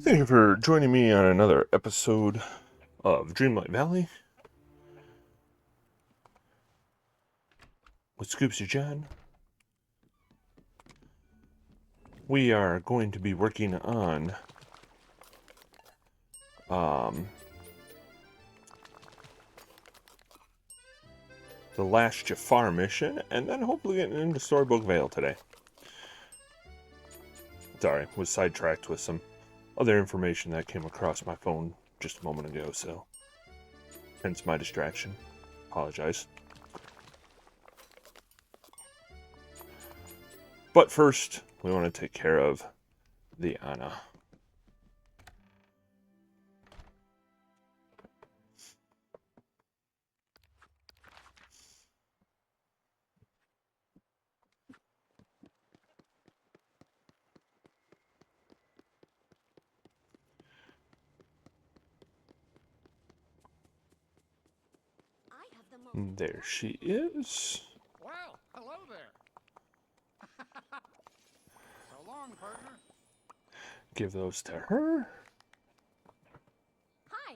Thank you for joining me on another episode of Dreamlight Valley with Scoobster John. We are going to be working on the last Jafar mission, and then hopefully getting into Storybook Vale today. Sorry, was sidetracked with some other information that came across my phone just a moment ago, so hence my distraction. Apologize. But first, we want to take care of the Anna. There she is. Well, hello there. So long, partner. Give those to her. Hi.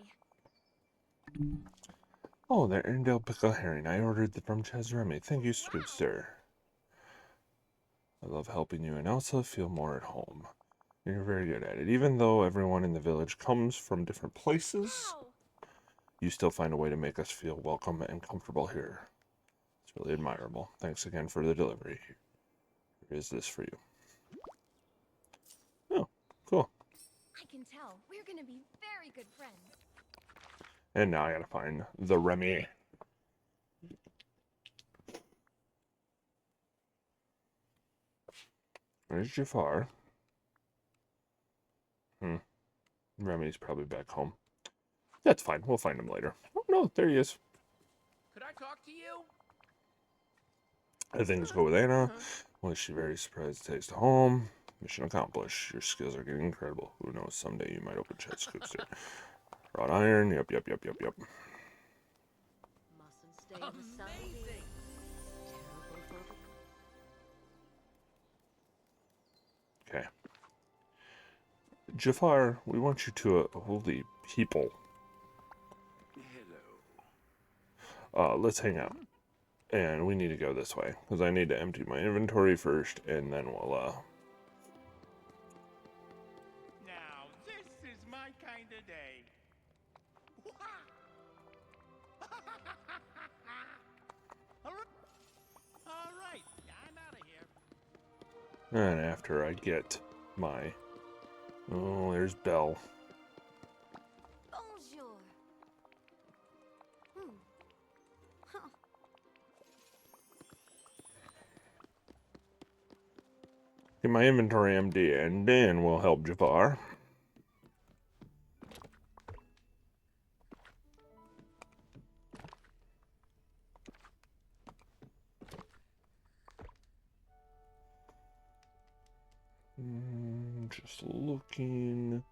Oh, they're Erindale Pickle Herring. I ordered them from Chesremy. Thank you, Scoobster. I love helping you and Elsa feel more at home. You're very good at it. Even though everyone in the village comes from different places, you still find a way to make us feel welcome and comfortable here. It's really admirable. Thanks again for the delivery. Here is this for you. Oh, cool. I can tell. We're gonna be very good friends. And now I gotta find the Remy. Where's Jafar? Remy's probably back home. That's fine. We'll find him later. Oh, no, there he is. Could I talk to you? Things go with Anna. Was she very surprised to taste home? Mission accomplished. Your skills are getting incredible. Who knows, someday you might open chest Scoopster. Wrought iron. Yep. Mustn't stay in the sun. Amazing. Terrible photo. Okay. Jafar, we want you to holy people. Hello. Let's hang out. And we need to go this way. Because I need to empty my inventory first, and then we'll, Now, this is my kind of day. All right, I'm out of here. And after I get my... Oh, there's Belle. Bonjour. Huh. Get my inventory empty, and then we'll help Jafar. Just looking.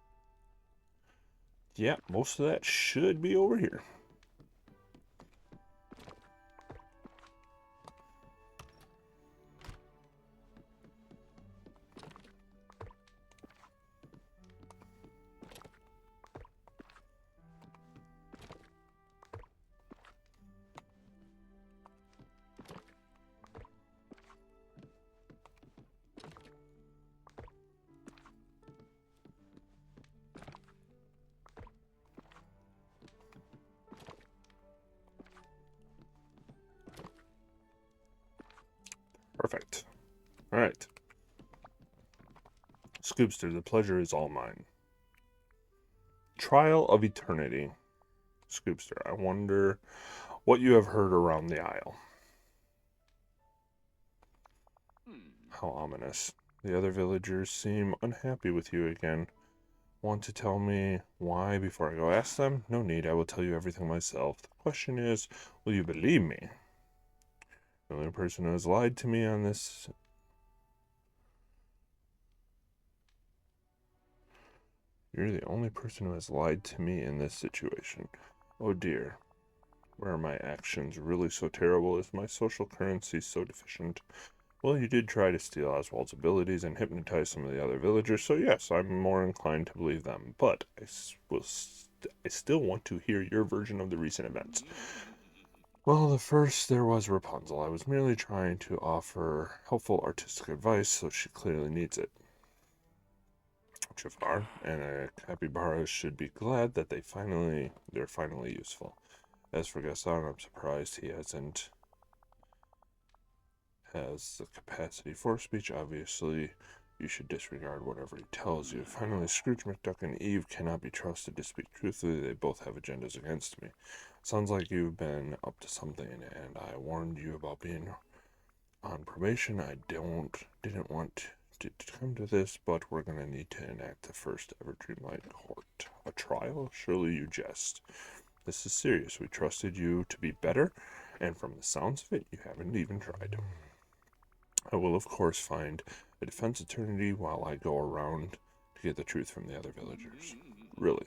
Yeah, most of that should be over here. Perfect. All right. Scoobster, the pleasure is all mine. Trial of Eternity. Scoobster, I wonder what you have heard around the Isle. How ominous. The other villagers seem unhappy with you again. Want to tell me why before I go ask them? No need, I will tell you everything myself. The question is, will you believe me? The only person who has lied to me on this... You're the only person who has lied to me in this situation. Oh dear. Were my actions really so terrible? Is my social currency so deficient? Well, you did try to steal Oswald's abilities and hypnotize some of the other villagers, so yes, I'm more inclined to believe them. But I still want to hear your version of the recent events. Well, the first there was Rapunzel. I was merely trying to offer helpful artistic advice, so she clearly needs it. Jafar and a capybara should be glad that they're finally useful. As for Gaston, I'm surprised he has the capacity for speech. Obviously, you should disregard whatever he tells you. Finally, Scrooge McDuck and Eve cannot be trusted to speak truthfully. They both have agendas against me. Sounds like you've been up to something, and I warned you about being on probation. I didn't want to come to this, but we're gonna need to enact the first ever Dreamlight court. A trial? Surely you jest. This is serious. We trusted you to be better, and from the sounds of it, you haven't even tried. I will, of course, find a defense attorney while I go around to get the truth from the other villagers. Really?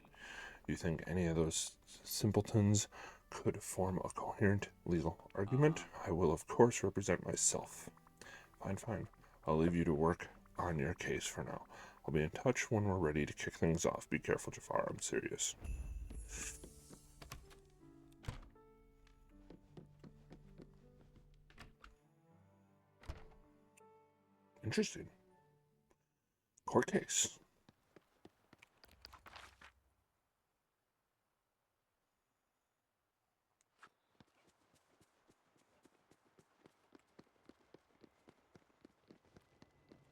You think any of those simpletons could form a coherent legal argument? I will, of course, represent myself. Fine. I'll leave you to work on your case for now. I'll be in touch when we're ready to kick things off. Be careful, Jafar. I'm serious. Interesting. Court case.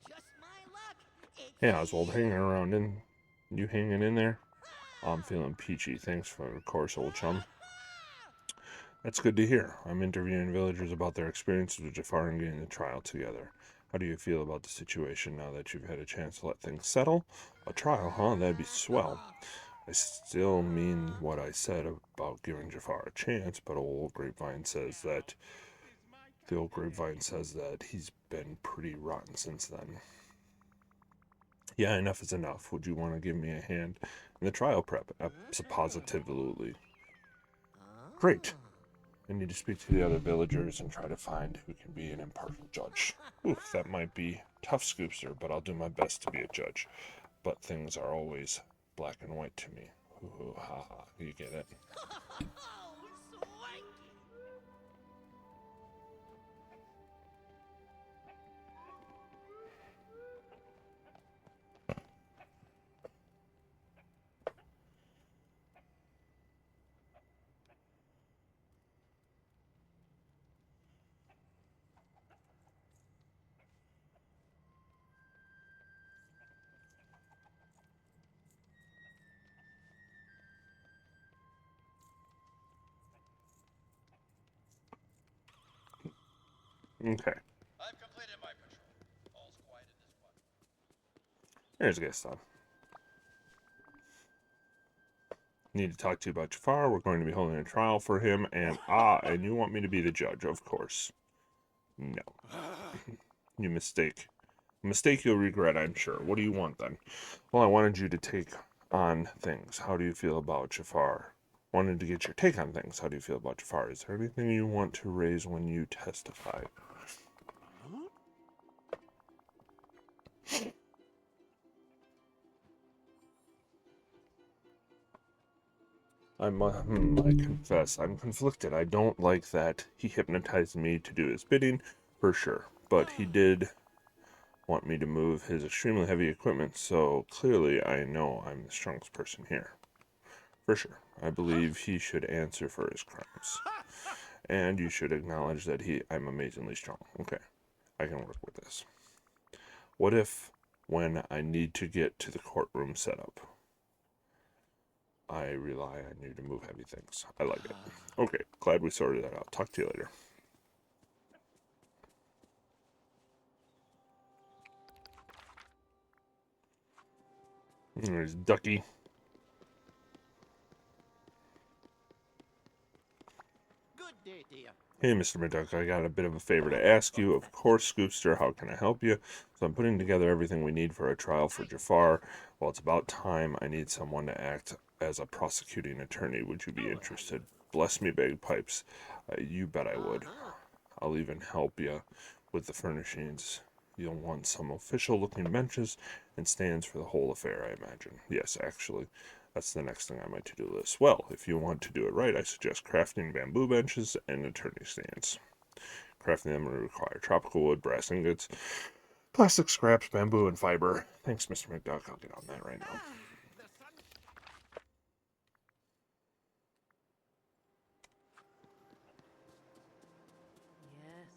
Just my luck. It's Hey, Oswald, you hanging in there? I'm feeling peachy. Thanks for the course, old chum. That's good to hear. I'm interviewing villagers about their experiences with Jafar and getting the trial together. How do you feel about the situation now that you've had a chance to let things settle? A trial, huh? That'd be swell. I still mean what I said about giving Jafar a chance, but the old grapevine says that he's been pretty rotten since then. Yeah, enough is enough. Would you want to give me a hand in the trial prep? Positively. Great. I need to speak to the other villagers and try to find who can be an impartial judge. Oof, that might be tough, Scoobster, but I'll do my best to be a judge. But things are always black and white to me. Ooh, ha ha, you get it? Oh, swanky. Okay, I've completed my patrol. All's quiet in this one. here's Gaston. Need to talk to you about Jafar. We're going to be holding a trial for him, and you want me to be the judge, of course. No. You mistake. A mistake you'll regret, I'm sure. What do you want then? Well, I wanted you to take on things. How do you feel about Jafar? Wanted to get your take on things. How do you feel about Jafar? Is there anything you want to raise when you testify? I confess, I'm conflicted. I don't like that he hypnotized me to do his bidding, for sure. But he did want me to move his extremely heavy equipment, so clearly I know I'm the strongest person here. For sure. I believe he should answer for his crimes. And you should acknowledge that I'm amazingly strong. Okay, I can work with this. What if, when I need to get to the courtroom setup, I rely on you to move heavy things? I like it. Okay, glad we sorted that out. Talk to you later. There's Ducky. Good day, dear. Hey, Mr. McDuck, I got a bit of a favor to ask you. Of course, Scoobster, how can I help you? So I'm putting together everything we need for a trial for Jafar. Well, it's about time. I need someone to act as a prosecuting attorney. Would you be interested? Bless me, bagpipes. You bet I would. I'll even help you with the furnishings. You'll want some official-looking benches and stands for the whole affair, I imagine. Yes, actually, that's the next thing on my to-do list. Well, if you want to do it right, I suggest crafting bamboo benches and attorney stands. Crafting them will require tropical wood, brass ingots, plastic scraps, bamboo, and fiber. Thanks, Mr. McDuck. I'll get on that right now. The sun. Yes.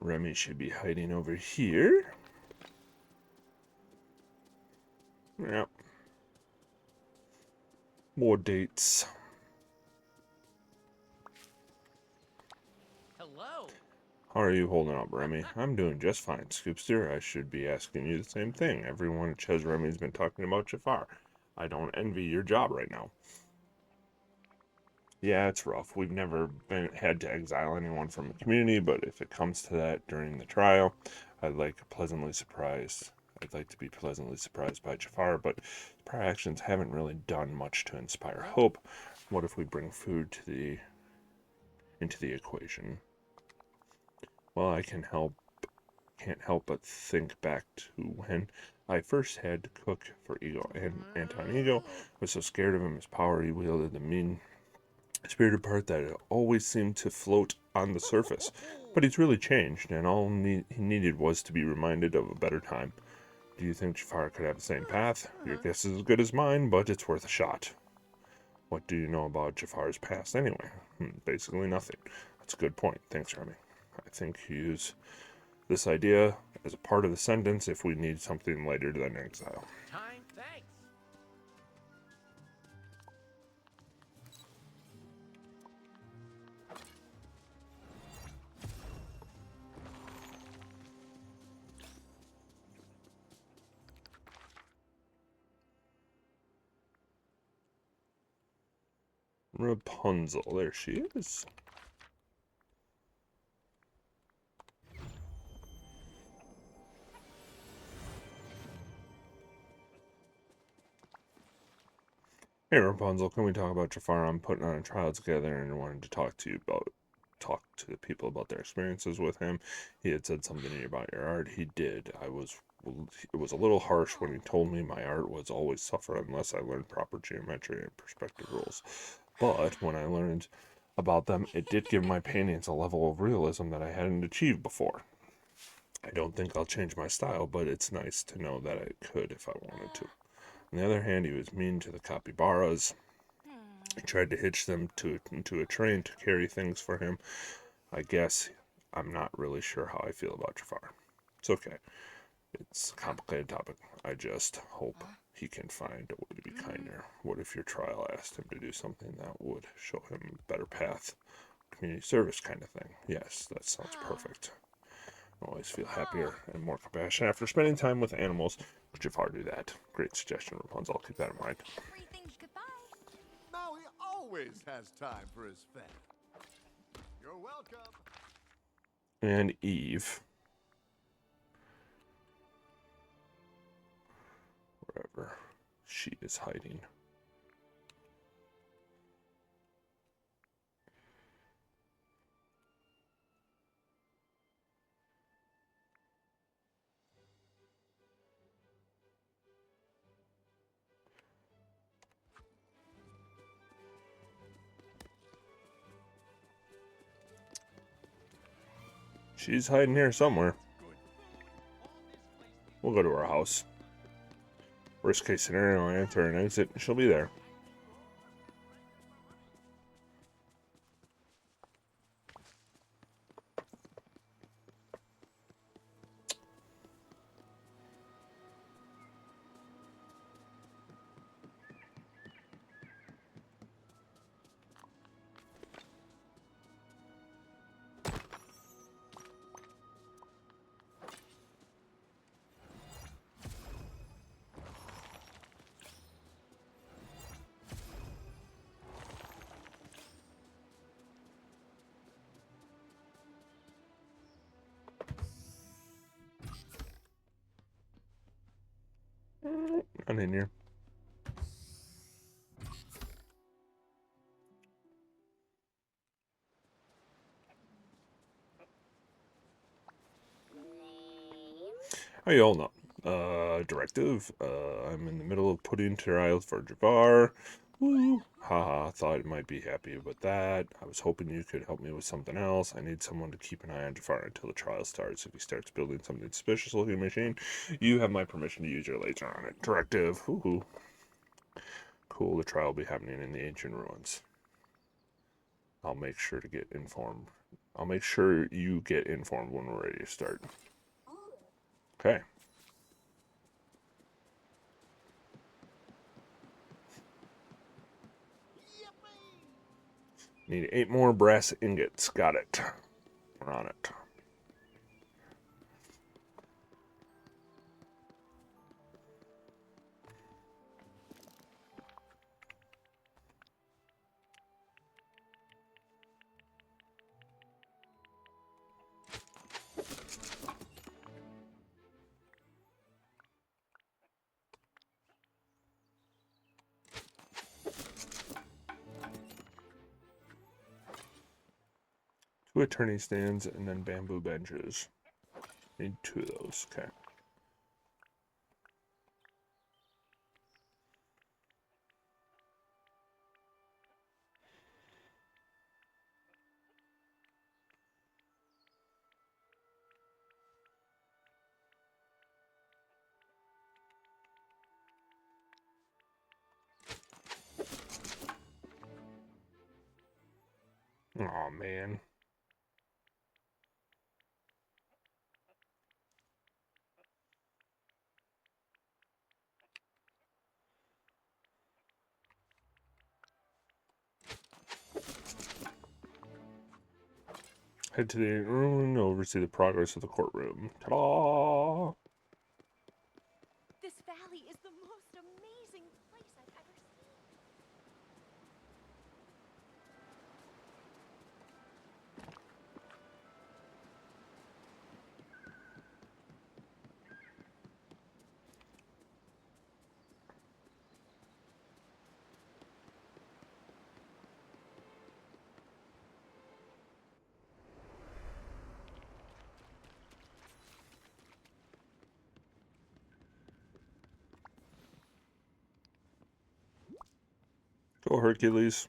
Remy should be hiding over here. Yep. More dates. Hello. How are you holding up, Remy? I'm doing just fine, Scoobster. I should be asking you the same thing. Everyone at Ches Remy's been talking about Jafar. I don't envy your job right now. Yeah, it's rough. We've never had to exile anyone from the community, but if it comes to that during the trial, I'd like to be pleasantly surprised by Jafar, but his prior actions haven't really done much to inspire hope. What if we bring food into the equation? Well, I can't help but think back to when I first had to cook for Ego, and Anton Ego was so scared of him, his power, he wielded the mean spirited part that it always seemed to float on the surface. But he's really changed, and all he needed was to be reminded of a better time. Do you think Jafar could have the same path? Your guess is as good as mine, but it's worth a shot. What do you know about Jafar's past anyway? Basically nothing. That's a good point. Thanks, Remy. I think you use this idea as a part of the sentence if we need something lighter than exile. Time. Thanks. Rapunzel, there she is. Hey Rapunzel, can we talk about Jafar? I'm putting on a trial together and wanted to talk to the people about their experiences with him. He had said something to you about your art. He did. It was a little harsh when he told me my art was always suffer unless I learned proper geometry and perspective rules. But when I learned about them, it did give my paintings a level of realism that I hadn't achieved before. I don't think I'll change my style, but it's nice to know that I could if I wanted to. On the other hand, he was mean to the capybaras. He tried to hitch them into a train to carry things for him. I guess I'm not really sure how I feel about Jafar. It's okay. It's a complicated topic. I just hope he can find a way to be kinder. What if your trial asked him to do something that would show him a better path? Community service kind of thing. Yes, that sounds perfect. I always feel happier and more compassionate after spending time with animals. Could Jafar do that? Great suggestion, Rapunzel. I'll keep that in mind. Everything's goodbye. Now he always has time for his family. You're welcome. And Eve. Wherever she is hiding. She's hiding here somewhere. We'll go to her house. Worst case scenario, I enter and exit, and she'll be there. I'm in here. How you all know? Directive. I'm in the middle of putting trials for Jafar. Woo! Haha, thought you might be happy about that. I was hoping you could help me with something else. I need someone to keep an eye on Jafar until the trial starts. If he starts building something suspicious looking machine, you have my permission to use your laser on it. Directive. Woohoo. Cool, the trial will be happening in the ancient ruins. I'll make sure to get informed. I'll make sure you get informed when we're ready to start. Okay. Need 8 more brass ingots. Got it. We're on it. Two attorney stands and then bamboo benches. Need 2 of those. Okay. Oh man. Head to the room to oversee the progress of the courtroom. Ta-da! This valley is the most amazing place I've ever seen. Go Hercules.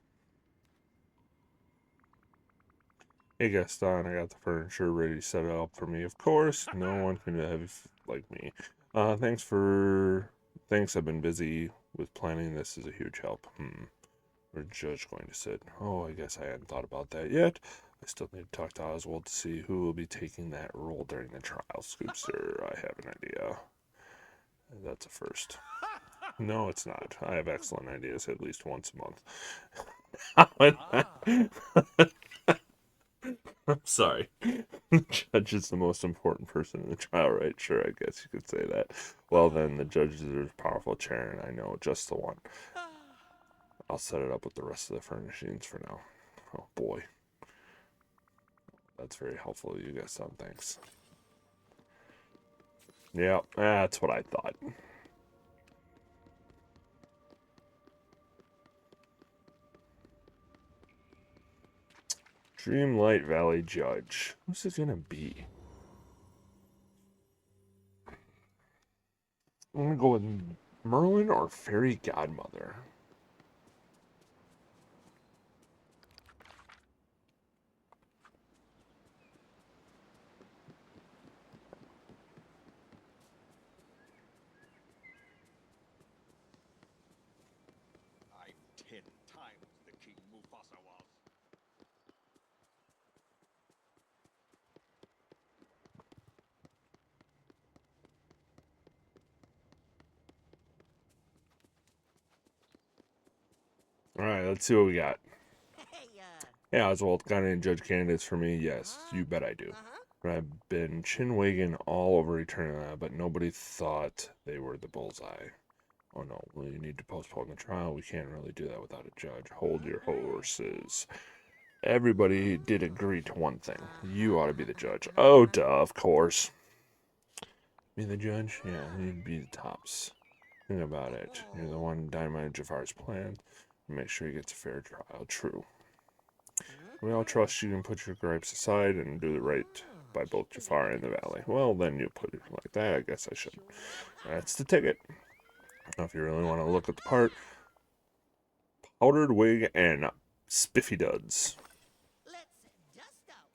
Hey Gaston, I got the furniture ready to set it up for me. Of course, no one can have like me. Thanks, I've been busy with planning. This is a huge help. Where's the judge going to sit? Oh, I guess I hadn't thought about that yet. I still need to talk to Oswald to see who will be taking that role during the trial. Scoobster, I have an idea. That's a first. No, it's not. I have excellent ideas at least once a month. I'm sorry. The judge is the most important person in the trial, right? Sure, I guess you could say that. Well, then, the judge is a powerful chair, and I know just the one. I'll set it up with the rest of the furnishings for now. Oh, boy. That's very helpful of you guys, son. Thanks. Yeah, that's what I thought. Dreamlight Valley Judge. Who's it gonna be? I'm gonna go with Merlin or Fairy Godmother. I'm 10 times the King Mufasa was. Alright, let's see what we got. Hey, Hey, Oswald, got any judge candidates for me? Yes, you bet I do. I've been chin-wagging all over Eternity, but nobody thought they were the bullseye. Oh no, well, you need to postpone the trial. We can't really do that without a judge. Hold your horses. Everybody did agree to one thing. You ought to be the judge. Oh, duh, of course. Be the judge? Yeah, you'd be the tops. Think about it. You're the one dynamite Jafar's plan. Make sure he gets a fair trial. True. We all trust you can put your gripes aside and do the right by both Jafar and the Valley. Well, then you put it like that. I guess I should. That's the ticket. Now, if you really want to look at the part, powdered wig and spiffy duds. Let's dust out.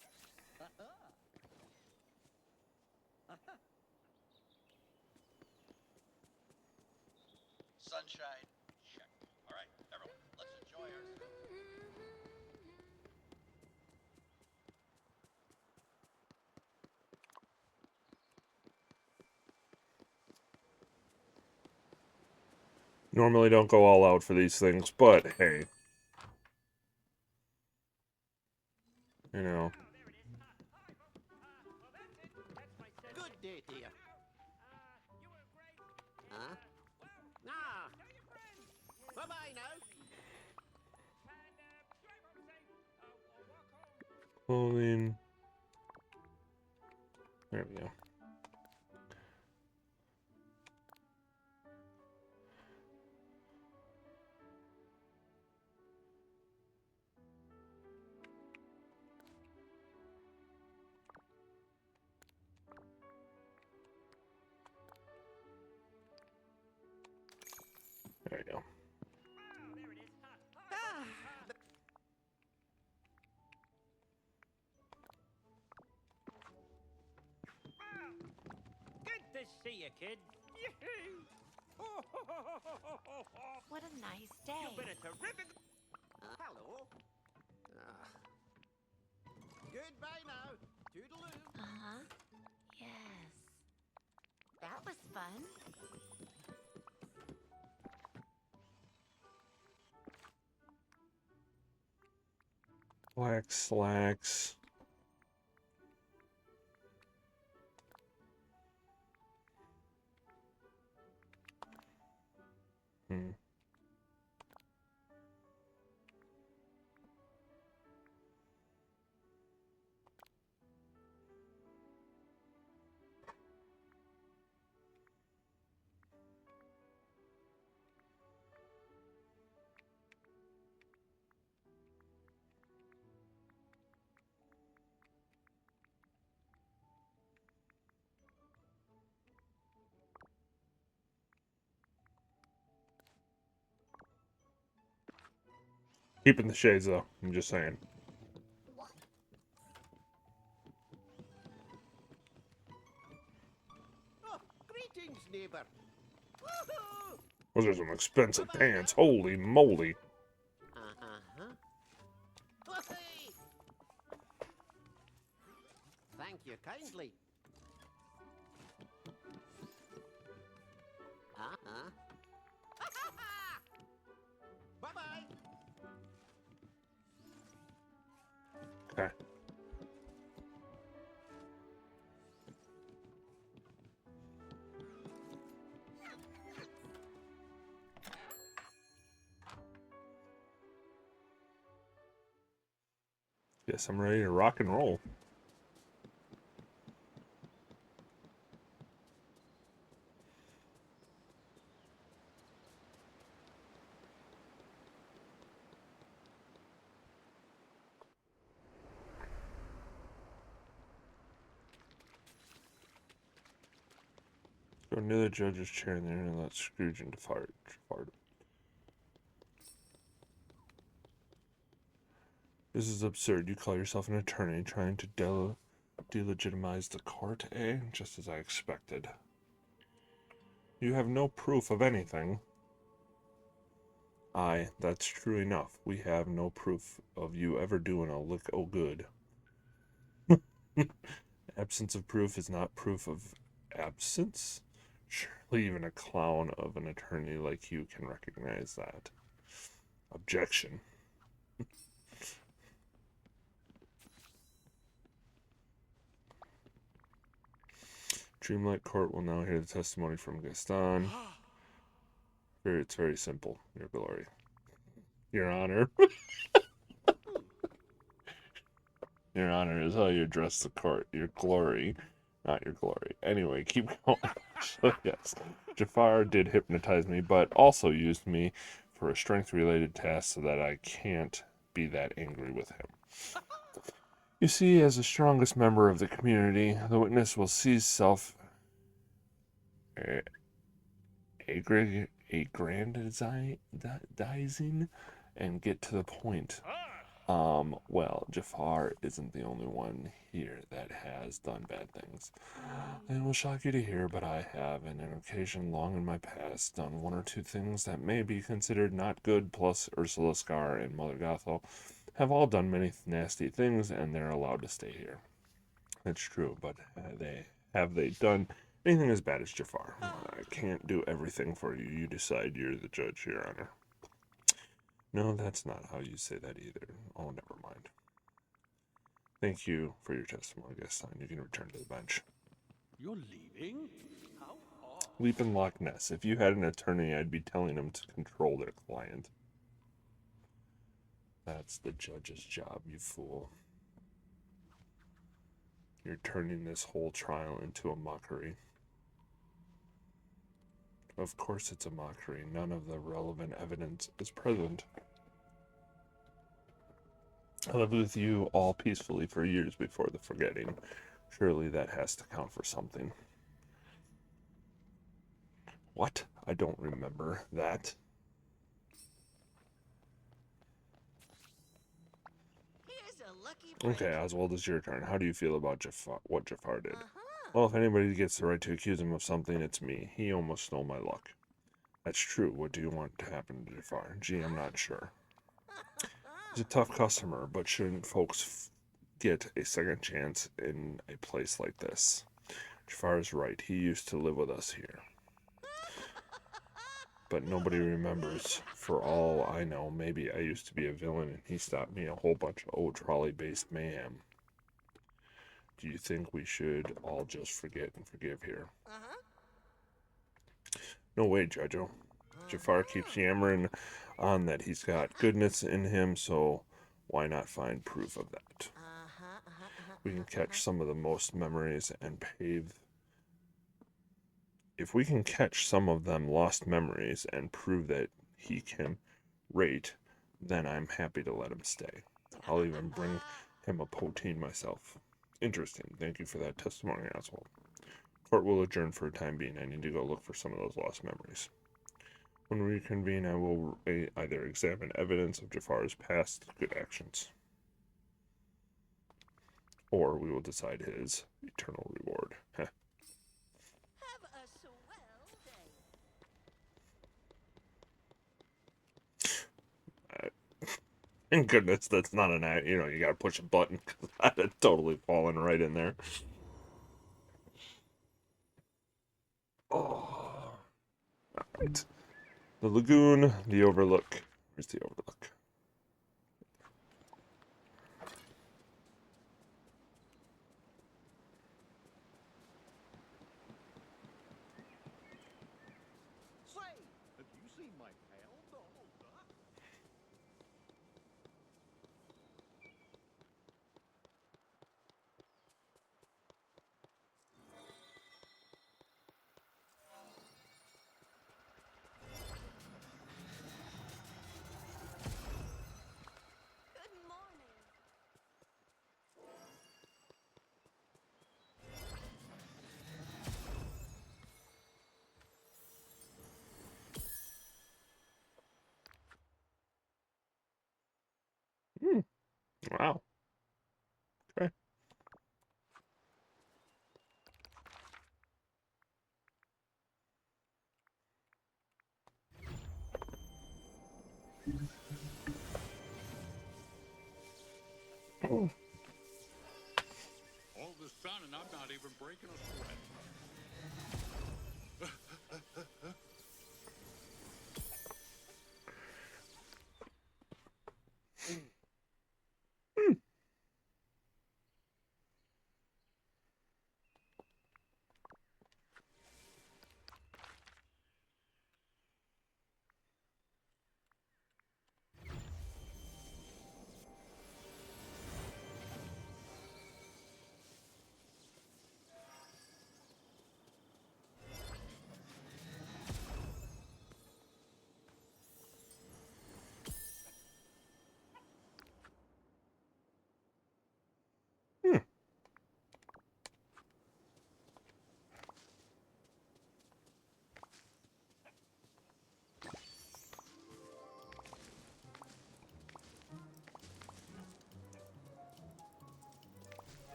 Sunshine, check. All right, everyone, let's enjoy ourselves. Normally don't go all out for these things, but hey. You know. Good day, dear. Huh? Ah. Bye-bye now. Clothing. There we go. There you go. Good to see you, kid. What a nice You've been day. a terrific... hello. Goodbye now. Toodaloo. Uh-huh. Yes. That was fun. Black slacks. Keeping the shades though, I'm just saying. Oh, greetings, neighbor. Woohoo! Those are some expensive pants. Holy moly. Uh-huh. Hey! Thank you kindly. Uh-huh. Bye-bye. Okay. Guess I'm ready to rock and roll. Go near the judge's chair in there and let Scrooge into fart. This is absurd. You call yourself an attorney trying to delegitimize the court, eh? Just as I expected. You have no proof of anything. Aye, that's true enough. We have no proof of you ever doing a lick o' good. Absence of proof is not proof of absence? Surely even a clown of an attorney like you can recognize that. Objection. Dreamlight Court will now hear the testimony from Gaston. It's very simple, Your Glory. Your Honor. Your Honor is how you address the court. Your glory, not your glory. Anyway, keep going. So, yes, Jafar did hypnotize me, but also used me for a strength-related task so that I can't be that angry with him. You see, as the strongest member of the community, the witness will cease aggrandizing and get to the point. Well, Jafar isn't the only one here that has done bad things. It will shock you to hear, but I have, on an occasion long in my past, done one or two things that may be considered not good, plus Ursula Scar and Mother Gothel have all done many nasty things, and they're allowed to stay here. That's true, but have they done anything as bad as Jafar? I can't do everything for you. You decide. You're the judge, Your Honor. No, that's not how you say that either. Oh, never mind. Thank you for your testimony, Gaston. You can return to the bench. You're leaving? How odd. Leap in Loch Ness. If you had an attorney, I'd be telling him to control their client. That's the judge's job, you fool. You're turning this whole trial into a mockery. Of course it's a mockery. None of the relevant evidence is present. I lived with you all peacefully for years before the forgetting. Surely that has to count for something. What? I don't remember that. Here's a lucky Okay, Oswald, it's your turn. How do you feel about Jafar, what Jafar did? Uh-huh. Well, if anybody gets the right to accuse him of something, it's me. He almost stole my luck. That's true. What do you want to happen to Jafar? Gee, I'm not sure. He's a tough customer, but shouldn't folks get a second chance in a place like this? Jafar is right. He used to live with us here. But nobody remembers. For all I know, maybe I used to be a villain and he stopped me a whole bunch of old trolley-based mayhem. Do you think we should all just forget and forgive here? Uh-huh. No way, Jojo. Jafar keeps yammering on that he's got goodness in him, so why not find proof of that? We can catch some of the most memories and pave. If we can catch some of them lost memories and prove that he can rate, then I'm happy to let him stay. I'll even bring him a poteen myself. Interesting. Thank you for that testimony, Oswald. Court will adjourn for a time being. I need to go look for some of those lost memories. When we reconvene, I will either examine evidence of Jafar's past good actions, or we will decide his eternal reward. Heh. Have a swell day. Thank goodness that's not an act. You know, you gotta push a button, because I'd have totally fallen right in there. Oh. Alright. The lagoon, the overlook. Where's the overlook? Say, have you seen my pal, Donald Duck? Good morning. Wow. Okay. All this sun and I'm not even breaking a sweat.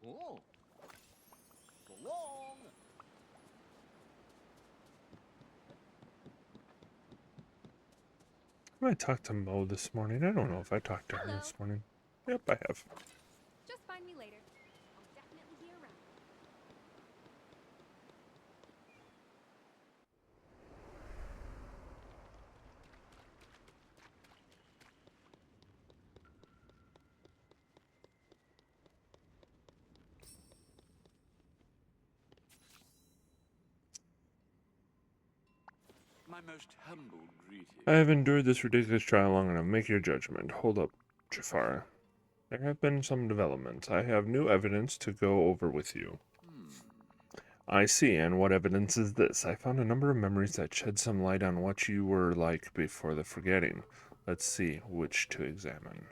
Oh. So long. I talked to Mo this morning. I don't know if I talked to her Hello. this morning. Yep, I have. Just find me later. I'll definitely be around. My most humble greeting. I have endured this ridiculous trial long enough. Make your judgment. Hold up, Jafar. There have been some developments. I have new evidence to go over with you. I see, and what evidence is this? I found a number of memories that shed some light on what you were like before the forgetting. Let's see which to examine.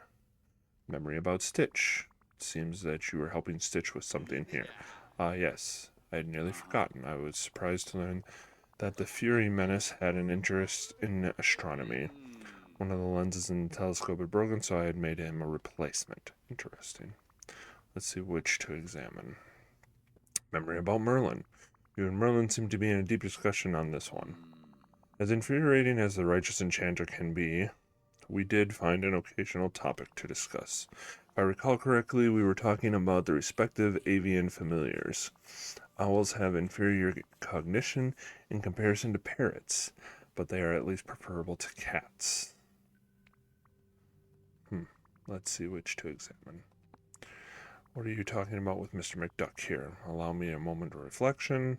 Memory about Stitch. It seems that you were helping Stitch with something here. Ah, yes. I had nearly forgotten. I was surprised to learn that the Fury Menace had an interest in astronomy. One of the lenses in the telescope had broken, so I had made him a replacement. Interesting. Let's see which to examine. Memory about Merlin. You and Merlin seem to be in a deep discussion on this one. As infuriating as the righteous enchanter can be, we did find an occasional topic to discuss. If I recall correctly, we were talking about the respective avian familiars. Owls have inferior cognition in comparison to parrots, but they are at least preferable to cats. Let's see which to examine. What are you talking about with Mr. McDuck here? Allow me a moment of reflection.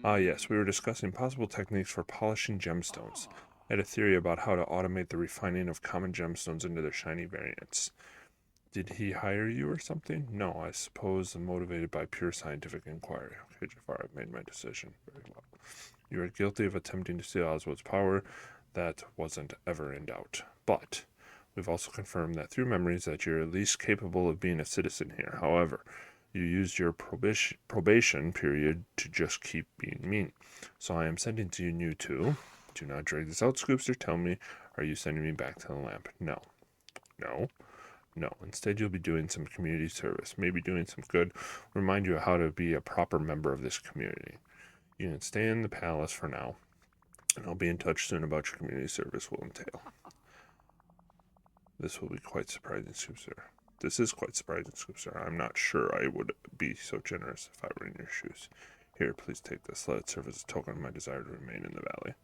Ah, yes, we were discussing possible techniques for polishing gemstones. I had a theory about how to automate the refining of common gemstones into their shiny variants. Did he hire you or something? No, I suppose motivated by pure scientific inquiry. Okay, Jafar, I've made my decision. Very well. You are guilty of attempting to steal Oswald's power. That wasn't ever in doubt. But we've also confirmed that through memories that you're at least capable of being a citizen here. However, you used your probation period to just keep being mean. So I am sentencing you to... Do not drag this out, Scoobster. Tell me, are you sending me back to the lamp? No. No. No. Instead, you'll be doing some community service. Maybe doing some good. Remind you how to be a proper member of this community. You can stay in the palace for now, and I'll be in touch soon about your community service will entail. This will be quite surprising, Scoobster. This is quite surprising, Scoobster. I'm not sure I would be so generous if I were in your shoes. Here, please take this. Let it serve as a token of my desire to remain in the valley.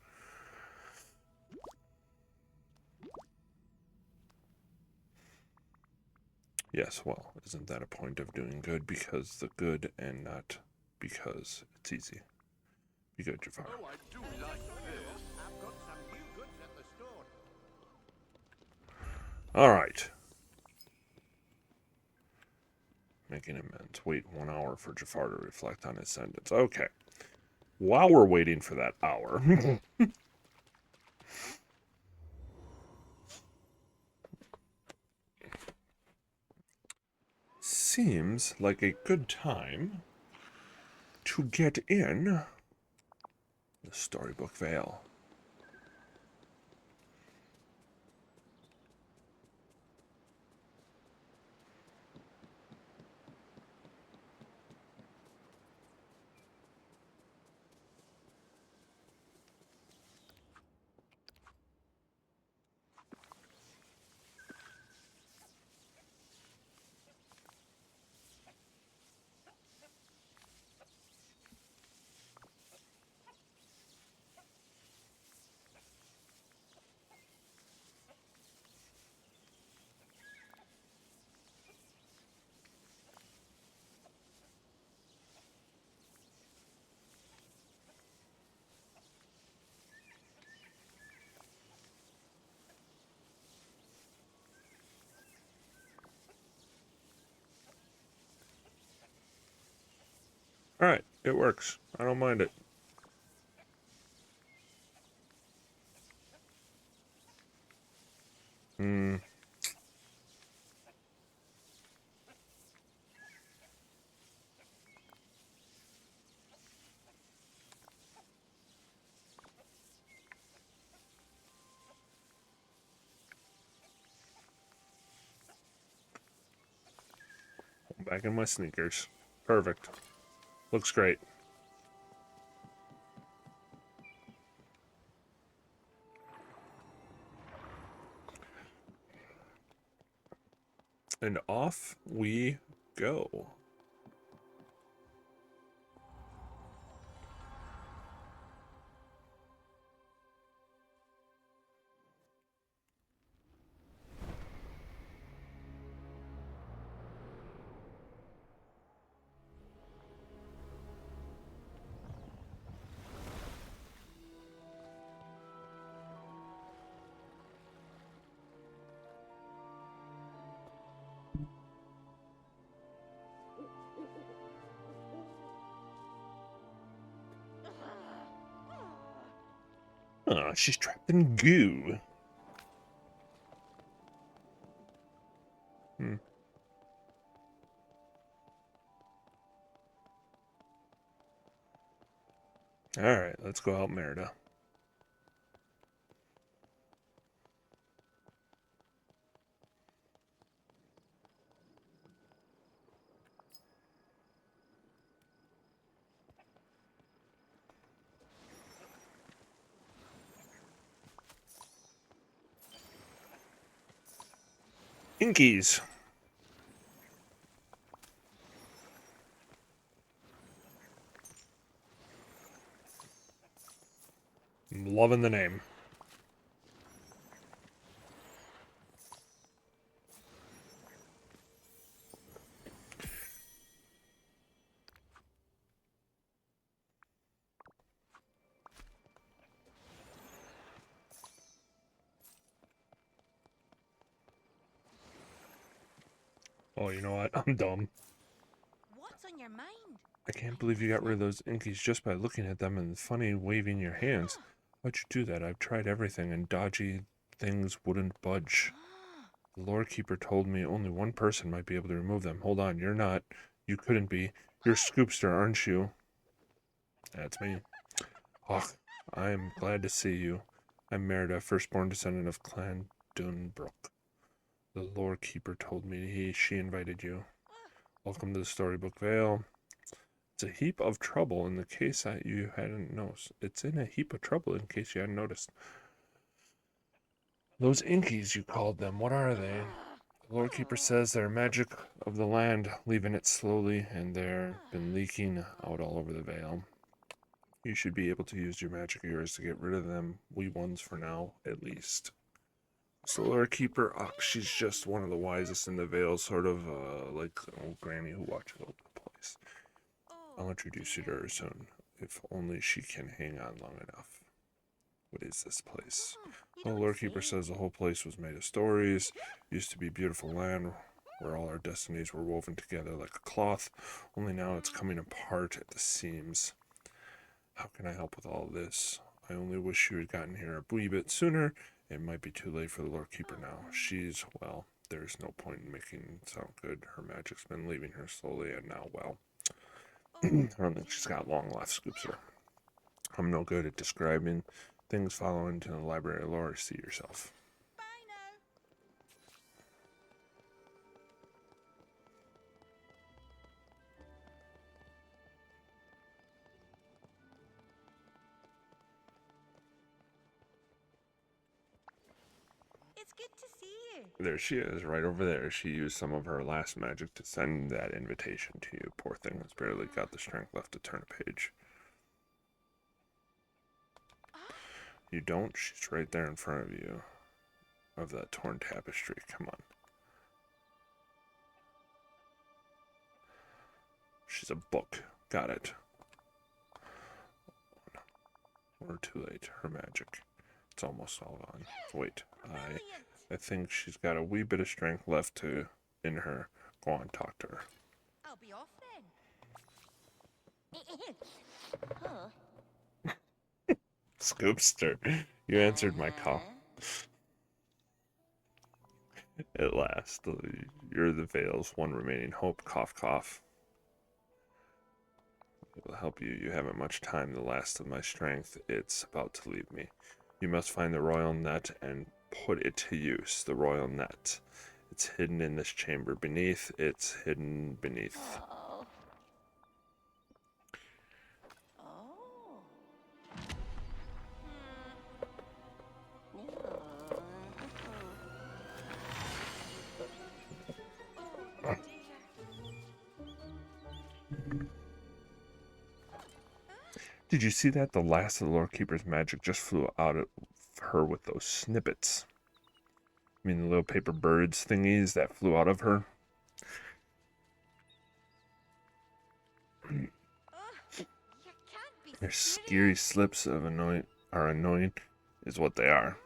Yes, well, isn't that a point of doing good because the good and not because it's easy? Be good, Jafar. Oh, I do like this. I've got some new goods at the store. All right. Making amends. Wait 1 hour for Jafar to reflect on his sentence. Okay. While we're waiting for that hour... seems like a good time to get in the Storybook Vale. Alright, it works. I don't mind it. Back in my sneakers. Perfect. Looks great. And off we go. Oh, she's trapped in goo. Alright, let's go help Merida. Inkies. I'm loving the name. Oh, you know what? I'm dumb. What's on your mind? I can't believe you got rid of those Inkies just by looking at them and funny waving your hands. Why'd you do that? I've tried everything and dodgy things wouldn't budge. The lore keeper told me only one person might be able to remove them. Hold on, you're not. You couldn't be. You're Scoobster, aren't you? That's me. Oh, I'm glad to see you. I'm Merida, firstborn descendant of Clan Dunbrook. The lore keeper told me she invited you. Welcome to the Storybook Vale. It's a heap of trouble in the case that you hadn't noticed. It's in a heap of trouble in case you hadn't noticed. Those Inkies, you called them, what are they? The Lord Keeper says they're magic of the land, leaving it slowly, and they've been leaking out all over the Vale. You should be able to use your magic ears to get rid of them, wee ones for now, at least. So Lord Keeper, she's just one of the wisest in the Vale, sort of like an old granny who watches over the place. I'll introduce you to her soon, if only she can hang on long enough. What is this place? Well, Lord Keeper says the whole place was made of stories. Used to be beautiful land where all our destinies were woven together like a cloth. Only now it's coming apart at the seams. How can I help with all this? I only wish you had gotten here a wee bit sooner. It might be too late for the Lord Keeper now. She's, well, there's no point in making it sound good. Her magic's been leaving her slowly, and now, well, I don't think she's got long left, Scoobster. I'm no good at describing things. Follow into the library lore. See yourself. Bye now. It's good to see you. There she is, right over there. She used some of her last magic to send that invitation to you. Poor thing has barely got the strength left to turn a page. You don't? She's right there in front of you. Of that torn tapestry. Come on. She's a book. Got it. We're too late. Her magic. It's almost all gone. Wait. I think she's got a wee bit of strength left in her. Go on, talk to her. I'll be off then. Scoobster, you answered my call. At last, you're the Vale's one remaining hope. Cough, cough. It will help you. You haven't much time. The last of my strength, it's about to leave me. You must find the royal net and put it to use. The royal net It's hidden in this chamber beneath. It's hidden beneath. Oh. Oh. Oh, dear. Did you see that? The last of the Lord Keeper's magic just flew out of her with those snippets. I mean, the little paper birds thingies that flew out of her. You can't be Their serious. scary slips of annoying, is what they are.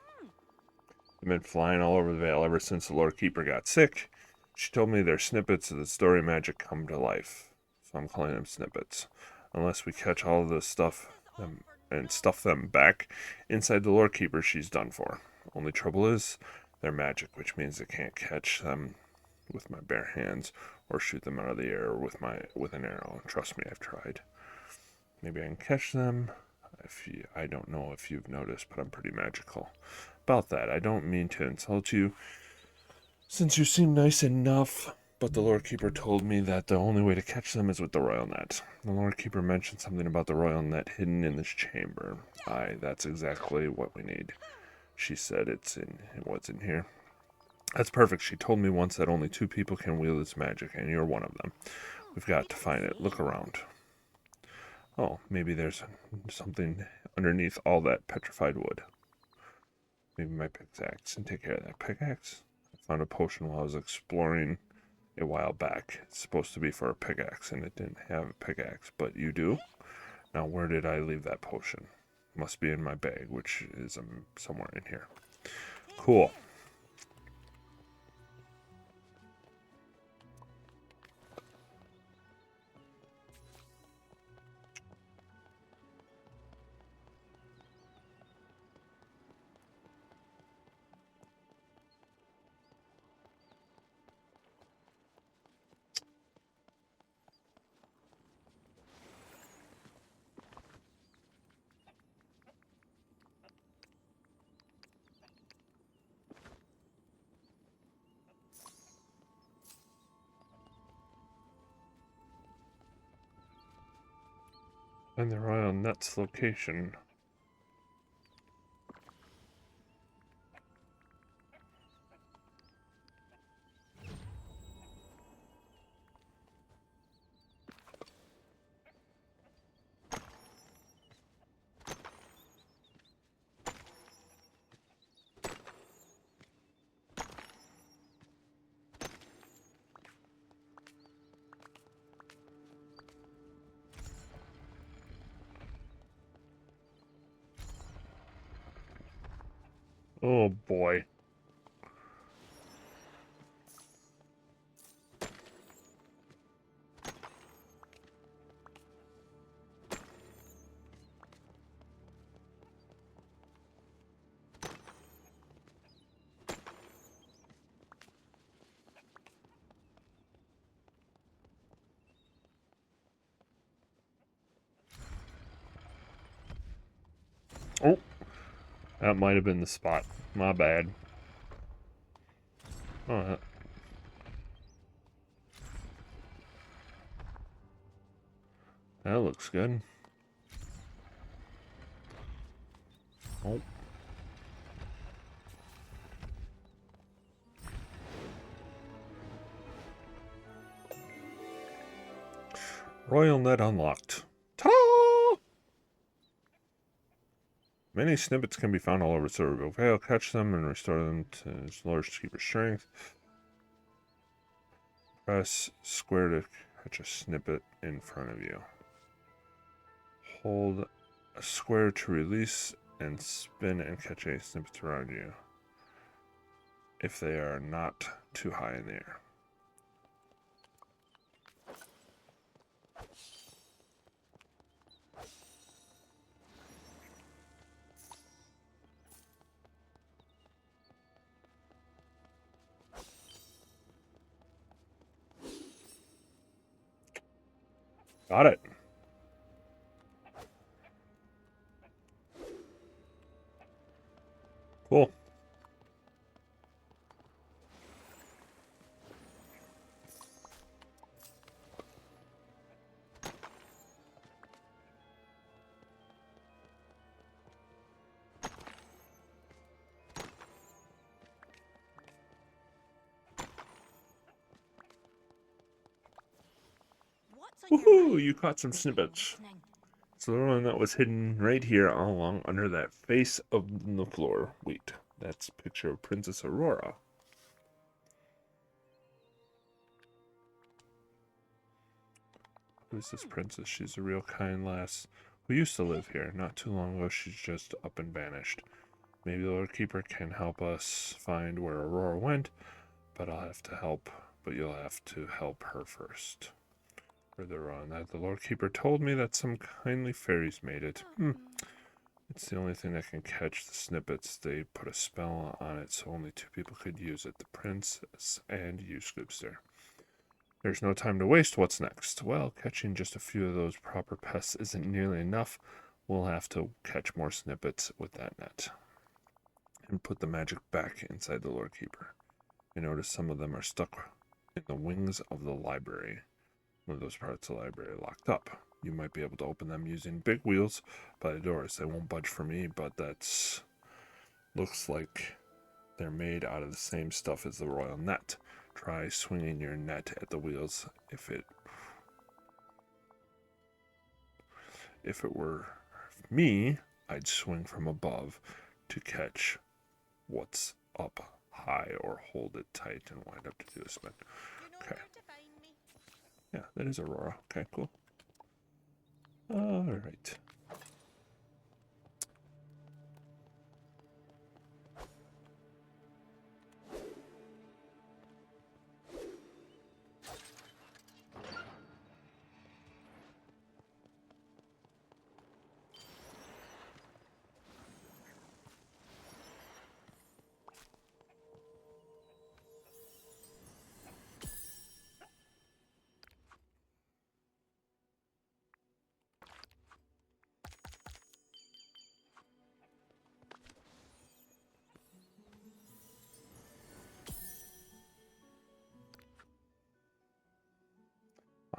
They've been flying all over the Vale ever since the Lord Keeper got sick. She told me they're snippets of the story magic come to life, so I'm calling them snippets. Unless we catch all of this stuff and stuff them back inside the Lord Keeper, she's done for. Only trouble is, they're magic, which means I can't catch them with my bare hands or shoot them out of the air with an arrow. Trust me, I've tried. Maybe I can catch them. I don't know if you've noticed, but I'm pretty magical. About that, I don't mean to insult you, since you seem nice enough, but the Lord Keeper told me that the only way to catch them is with the royal net. The Lord Keeper mentioned something about the royal net hidden in this chamber. Aye, that's exactly what we need. She said what's in here. That's perfect. She told me once that only 2 people can wield this magic, and you're one of them. We've got to find it. Look around. Oh, maybe there's something underneath all that petrified wood. Maybe my pickaxe can take care of that. Pickaxe? I found a potion while I was exploring a while back. It's supposed to be for a pickaxe, and it didn't have a pickaxe, but you do? Now, where did I leave that potion? Must be in my bag, which is somewhere in here. Cool. And the royal net's location. Oh boy. Oh, that might have been the spot. My bad. Oh, that looks good. Oh. Royal net unlocked. Ta-da! Many snippets can be found all over Cerebral Vale. Catch them and restore them to its Lord Keeper's strength. Press square to catch a snippet in front of you. Hold a square to release and spin and catch any snippets around you if they are not too high in the air. Got it. Cool. So you're Woohoo! right. You caught some You've been snippets. listening. So the one that was hidden right here all along under that face of the floor. Wait, that's a picture of Princess Aurora. Who's this princess? She's a real kind lass who used to live here. Not too long ago, she's just up and vanished. Maybe the Lord Keeper can help us find where Aurora went, but you'll have to help her first. Further on, that the Lord Keeper told me that some kindly fairies made it. It's the only thing that can catch the snippets. They put a spell on it so only 2 people could use it, the princess and you, Scoobster. There's no time to waste. What's next? Well, catching just a few of those proper pests isn't nearly enough. We'll have to catch more snippets with that net. And put the magic back inside the Lord Keeper. I notice some of them are stuck in the wings of the library. One of those parts of the library are locked up. You might be able to open them using big wheels by the doors. They won't budge for me, but that's looks like they're made out of the same stuff as the royal net. Try swinging your net at the wheels. If it were me, I'd swing from above to catch what's up high or hold it tight and wind up to do a spin. You know Okay. where to find me. Yeah, that is Aurora. Okay, cool. All right.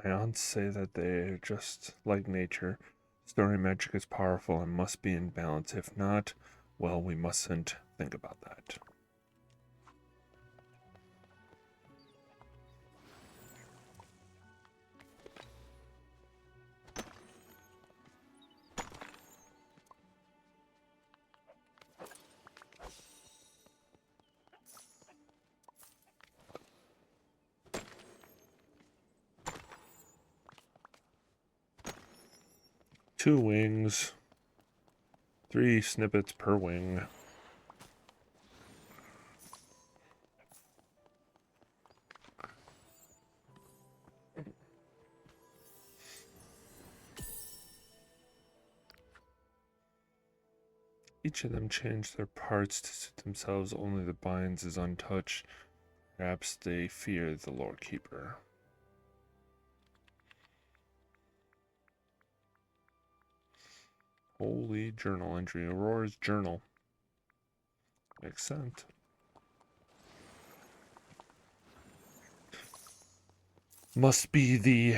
My aunts say that they're just like nature. Story magic is powerful and must be in balance. If not, well, we mustn't think about that. Two wings. 3 snippets per wing. Each of them changed their parts to suit themselves, only the binds is untouched. Perhaps they fear the Lord Keeper. Holy journal entry. Aurora's journal. Makes sense. Must be the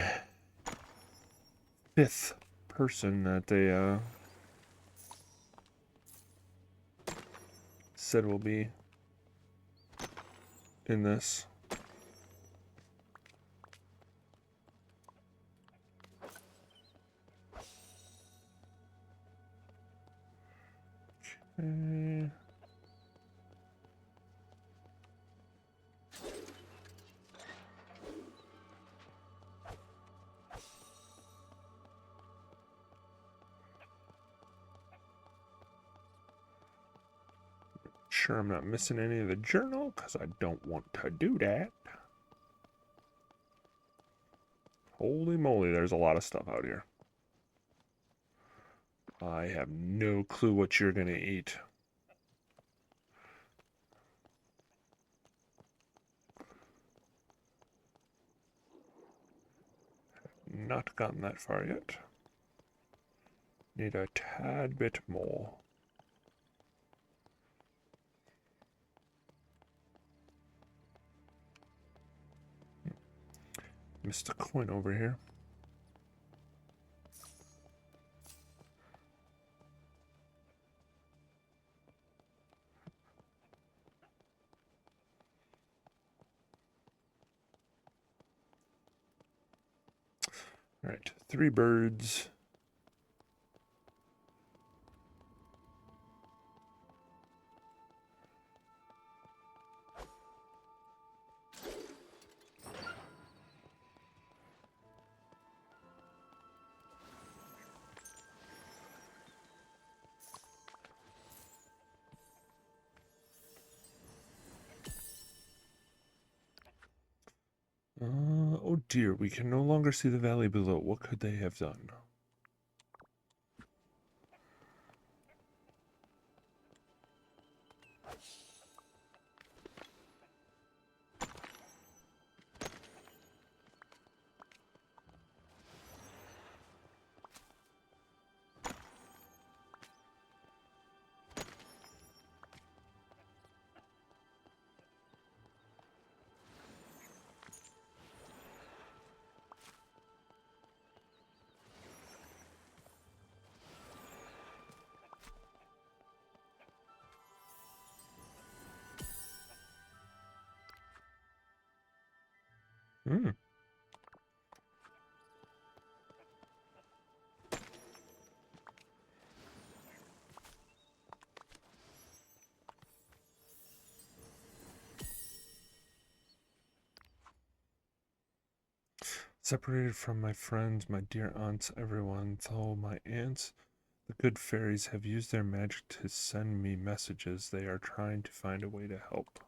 5th person that they said will be in this. Okay. Sure I'm not missing any of the journal, because I don't want to do that. Holy moly, there's a lot of stuff out here. I have no clue what you're going to eat. Not gotten that far yet. Need a tad bit more. Missed a coin over here. Alright, 3 birds. Oh dear, we can no longer see the valley below. What could they have done? Hmm. Separated from my friends, my dear aunts, everyone, though my aunts, the good fairies, have used their magic to send me messages. They are trying to find a way to help.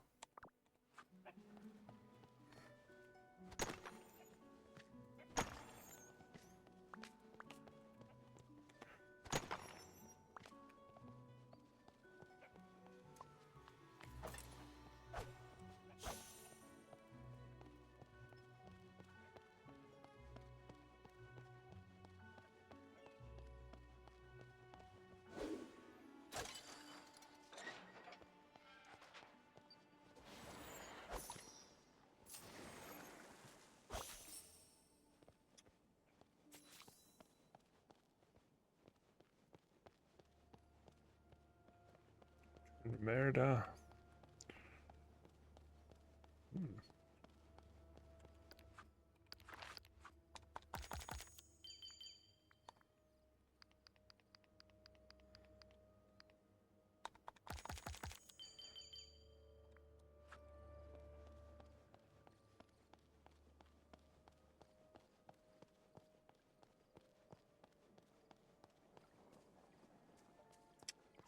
Merida.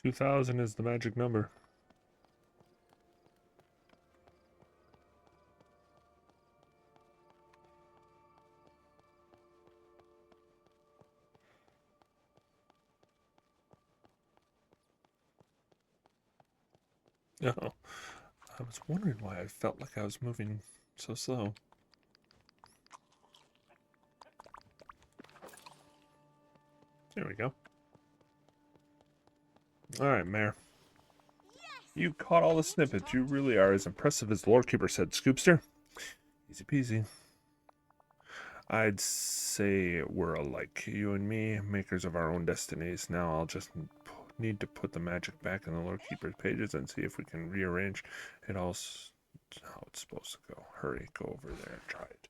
2000 is the magic number. Oh, I was wondering why I felt like I was moving so slow. There we go. Alright, Mayor. You caught all the snippets. You really are as impressive as the Lord Keeper said, Scoobster. Easy peasy. I'd say we're alike. You and me, makers of our own destinies. Now I'll just need to put the magic back in the Lord Keeper's pages and see if we can rearrange it all how it's supposed to go. Hurry, go over there and try it.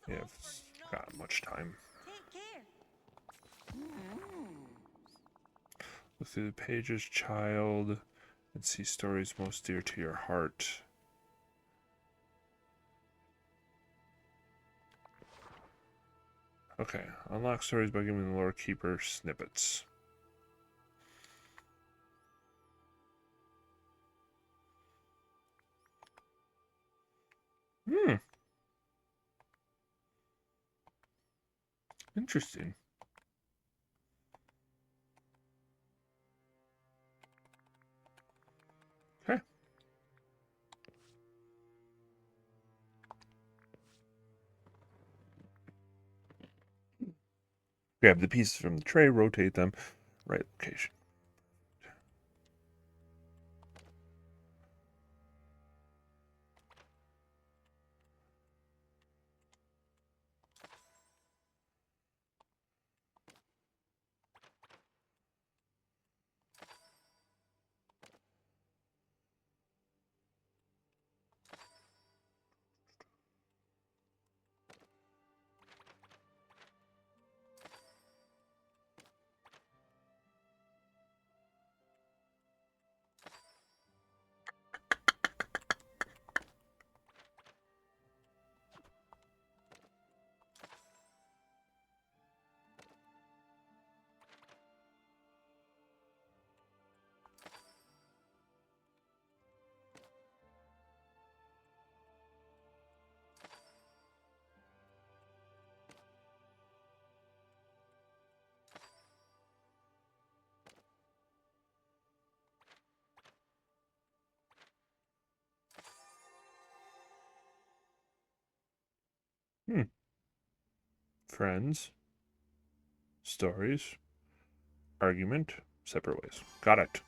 We have got much time. Take care. Look through the pages, child, and see stories most dear to your heart. Okay, unlock stories by giving the Lord Keeper snippets. Interesting. Okay. Grab the pieces from the tray, rotate them, right location. Hmm. Friends, stories, argument, separate ways. Got it.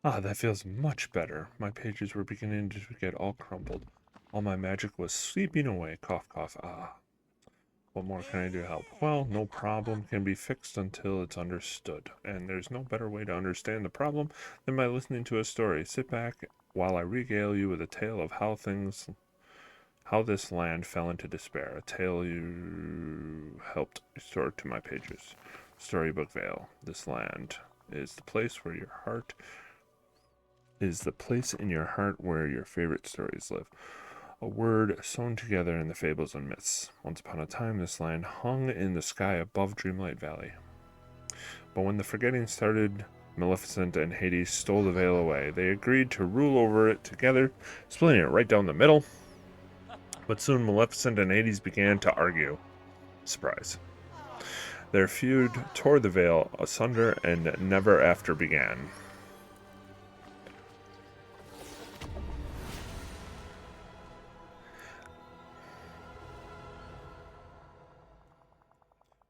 Ah, that feels much better. My pages were beginning to get all crumpled. All my magic was sweeping away. Cough, cough. Ah. What more can I do to help? Well, no problem can be fixed until it's understood. And there's no better way to understand the problem than by listening to a story. Sit back while I regale you with a tale of how this land fell into despair. A tale you helped restore to my pages. Storybook Vale. This land is the place where your heart is the place in your heart where your favorite stories live. A word sewn together in the fables and myths. Once upon a time, this land hung in the sky above Dreamlight Valley. But when the forgetting started, Maleficent and Hades stole the veil away. They agreed to rule over it together, splitting it right down the middle. But soon Maleficent and Hades began to argue. Surprise. Their feud tore the veil asunder and never after began.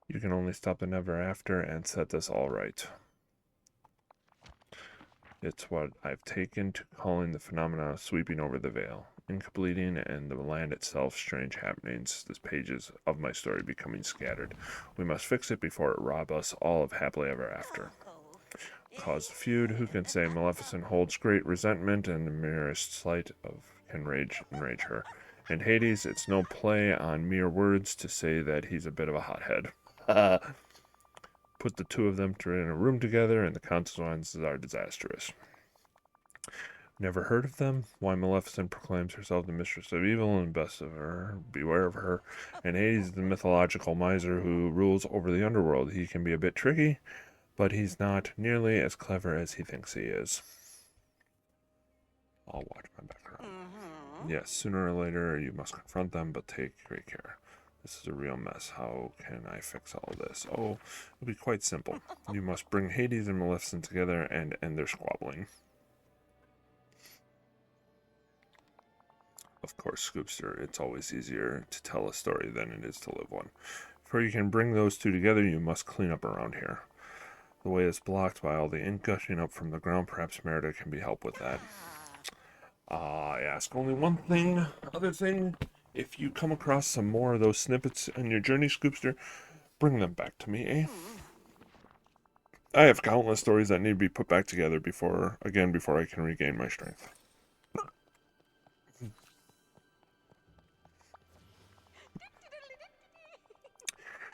You can only stop the never after and set this all right. It's what I've taken to calling the phenomena sweeping over the veil. Ink bleeding and the land itself strange happenings, the pages of my story becoming scattered. We must fix it before it rob us all of happily ever after. Cause the feud, who can say Maleficent holds great resentment and the merest slight of can enrage her. And Hades, it's no play on mere words to say that he's a bit of a hothead. Put the two of them in a room together and the consequences are disastrous. Never heard of them? Why, Maleficent proclaims herself the mistress of evil, and best of her, beware of her. And Hades, the mythological miser who rules over the underworld. He can be a bit tricky, but he's not nearly as clever as he thinks he is. I'll watch my background. Yes, sooner or later you must confront them, but take great care. This is a real mess. How can I fix all this? Oh, it'll be quite simple. You must bring Hades and Maleficent together and end their squabbling. Of course, Scoobster, it's always easier to tell a story than it is to live one. Before you can bring those two together, you must clean up around here. The way is blocked by all the ink gushing up from the ground. Perhaps Merida can be helped with that. I ask only one thing. Other thing, if you come across some more of those snippets in your journey, Scoobster, bring them back to me, eh? I have countless stories that need to be put back together before I can regain my strength.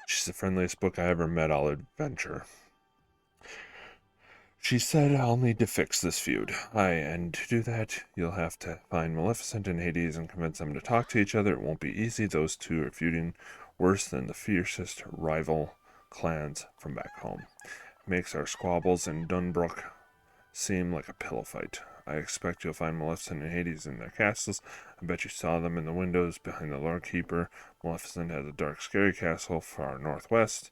She's the friendliest book I ever met, I'll adventure. She said I'll need to fix this feud. And to do that, you'll have to find Maleficent and Hades and convince them to talk to each other. It won't be easy. Those two are feuding worse than the fiercest rival clans from back home. It makes our squabbles in Dunbrook seem like a pillow fight. I expect you'll find Maleficent and Hades in their castles. I bet you saw them in the windows behind the Lord Keeper. Maleficent has a dark, scary castle far northwest,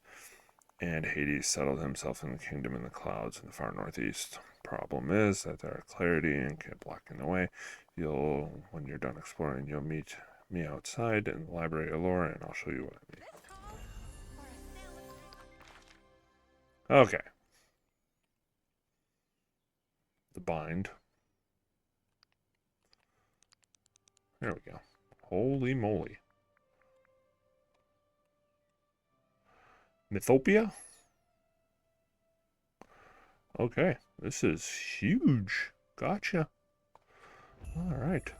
and Hades settled himself in the kingdom in the clouds in the far northeast. Problem is that there are clarity and ink blocking the way. When you're done exploring, you'll meet me outside in the library of lore, and I'll show you what I mean. Okay. The bind. There we go. Holy moly. Mythopia? Okay, this is huge. Gotcha. Alright.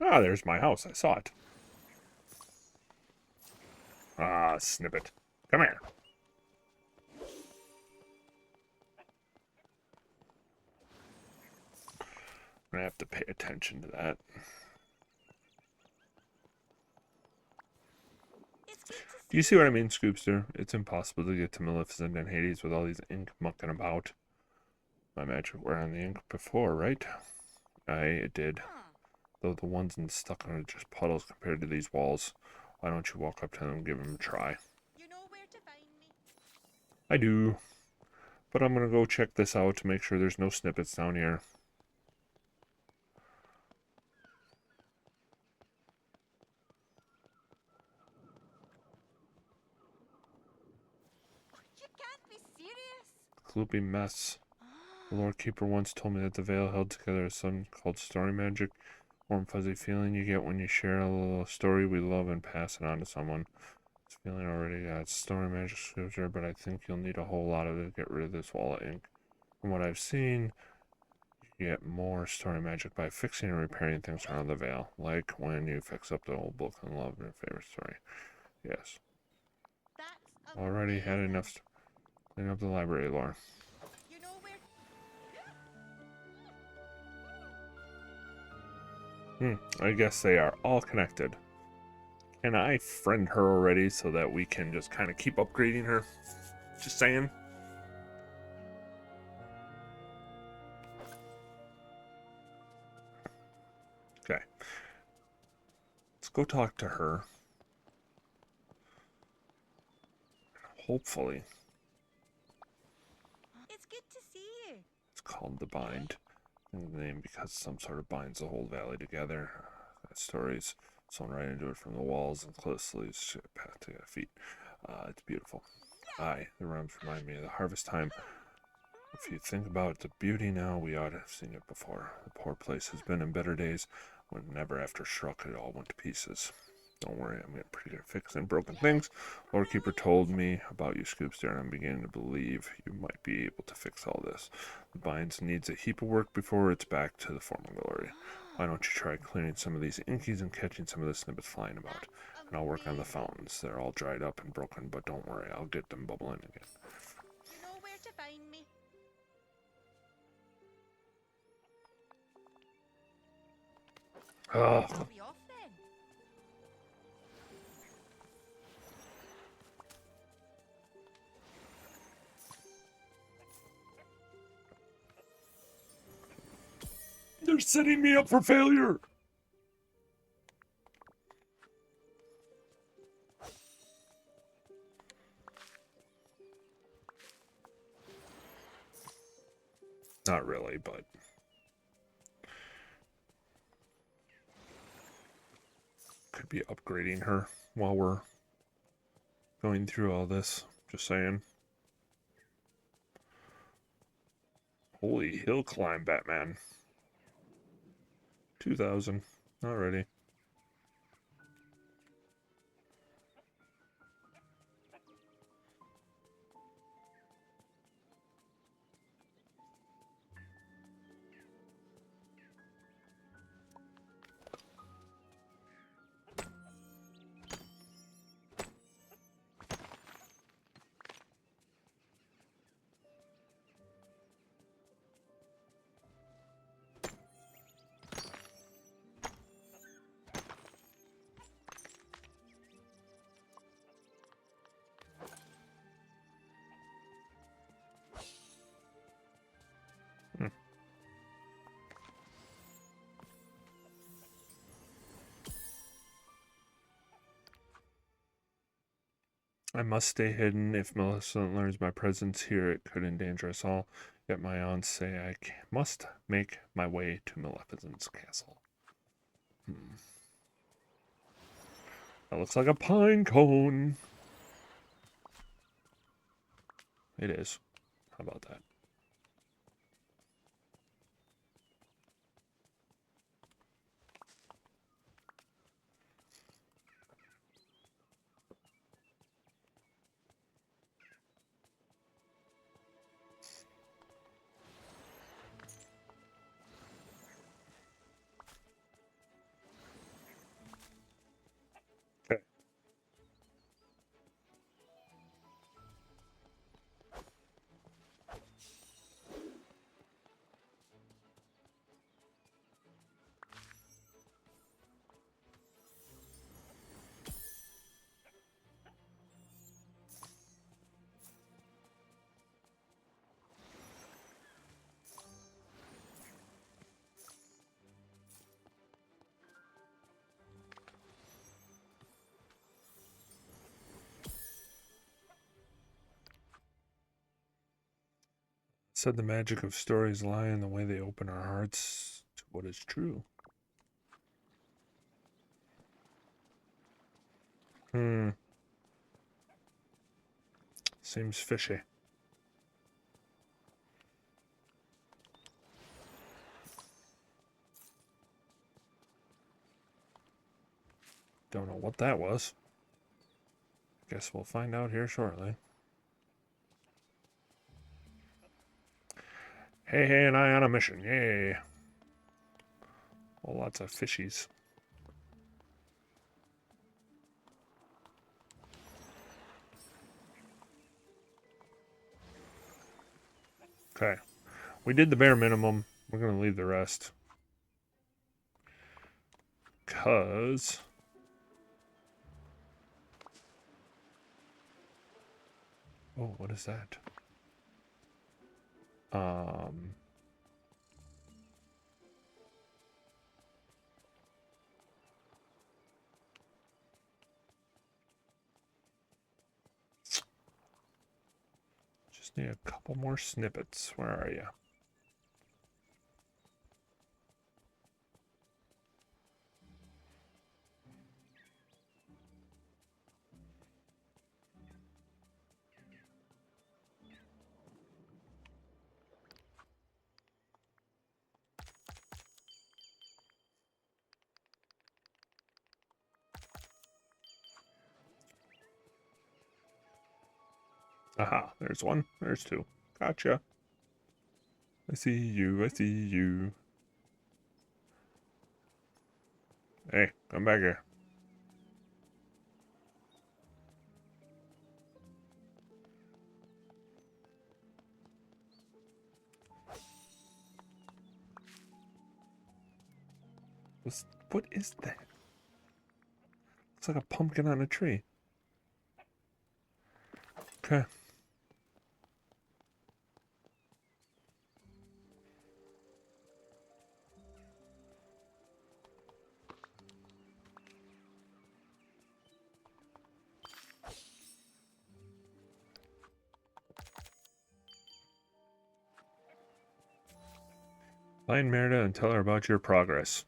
Ah, there's my house. I saw it. Ah, Snippet. Come here. I'm gonna have to pay attention to that. It's good to Do you see what I mean, Scoobster? It's impossible to get to Maleficent and Hades with all these ink mucking about. My magic were on the ink before, right? It did. Though the ones stuck are just puddles compared to these walls. Why don't you walk up to them and give them a try? You know where to find me. I do. But I'm gonna go check this out to make sure there's no snippets down here. You can't be serious. Gloopy mess. The Lord Keeper once told me that the veil held together something called story magic. Warm fuzzy feeling you get when you share a little story we love and pass it on to someone. This feeling already got story magic scripture, but I think you'll need a whole lot of it to get rid of this wall of ink. From what I've seen, you get more story magic by fixing and repairing things around the veil, like when you fix up the old book and love your favorite story. Yes. That's Already had amazing. enough to clean up the library lore. You know where. I guess they are all connected. Can I friend her already so that we can just kind of keep upgrading her? Just saying. Okay. Let's go talk to her. Hopefully. It's good to see you. It's called the Bind. The name because some sort of binds the whole valley together. That story's sewn right into it from the walls and closely path to the feet. It's beautiful. Aye, the realms remind me of the harvest time. If you think about the beauty now, we ought to have seen it before. The poor place has been in better days when never after struck it all went to pieces. Don't worry, I'm getting pretty good at fixing broken things. Lord Keeper told me about you, Scoobster, and I'm beginning to believe you might be able to fix all this. The binds needs a heap of work before it's back to the former glory. Why don't you try cleaning some of these inkies and catching some of the snippets flying about? And I'll work on the fountains. They're all dried up and broken, but don't worry, I'll get them bubbling again. You know where to find me. Oh, I'll be off then. they're setting me up for failure! Not really, but could be upgrading her while we're going through all this. Just saying. Holy hill climb, Batman. 2,000 already. I must stay hidden. If Maleficent learns my presence here, it could endanger us all. Yet my aunts say I must make my way to Maleficent's castle. That looks like a pine cone. It is. How about that? Said the magic of stories lie in the way they open our hearts to what is true. Seems fishy. Don't know what that was. Guess we'll find out here shortly. Hey, and I on a mission. Yay. Well, lots of fishies. Okay. We did the bare minimum. We're going to leave the rest. Because... Oh, what is that? Just need a couple more snippets. Where are you? Aha, there's one. There's two. Gotcha. I see you. I see you. Hey, come back here. What is that? Looks like a pumpkin on a tree. Okay. Find Merida and tell her about your progress.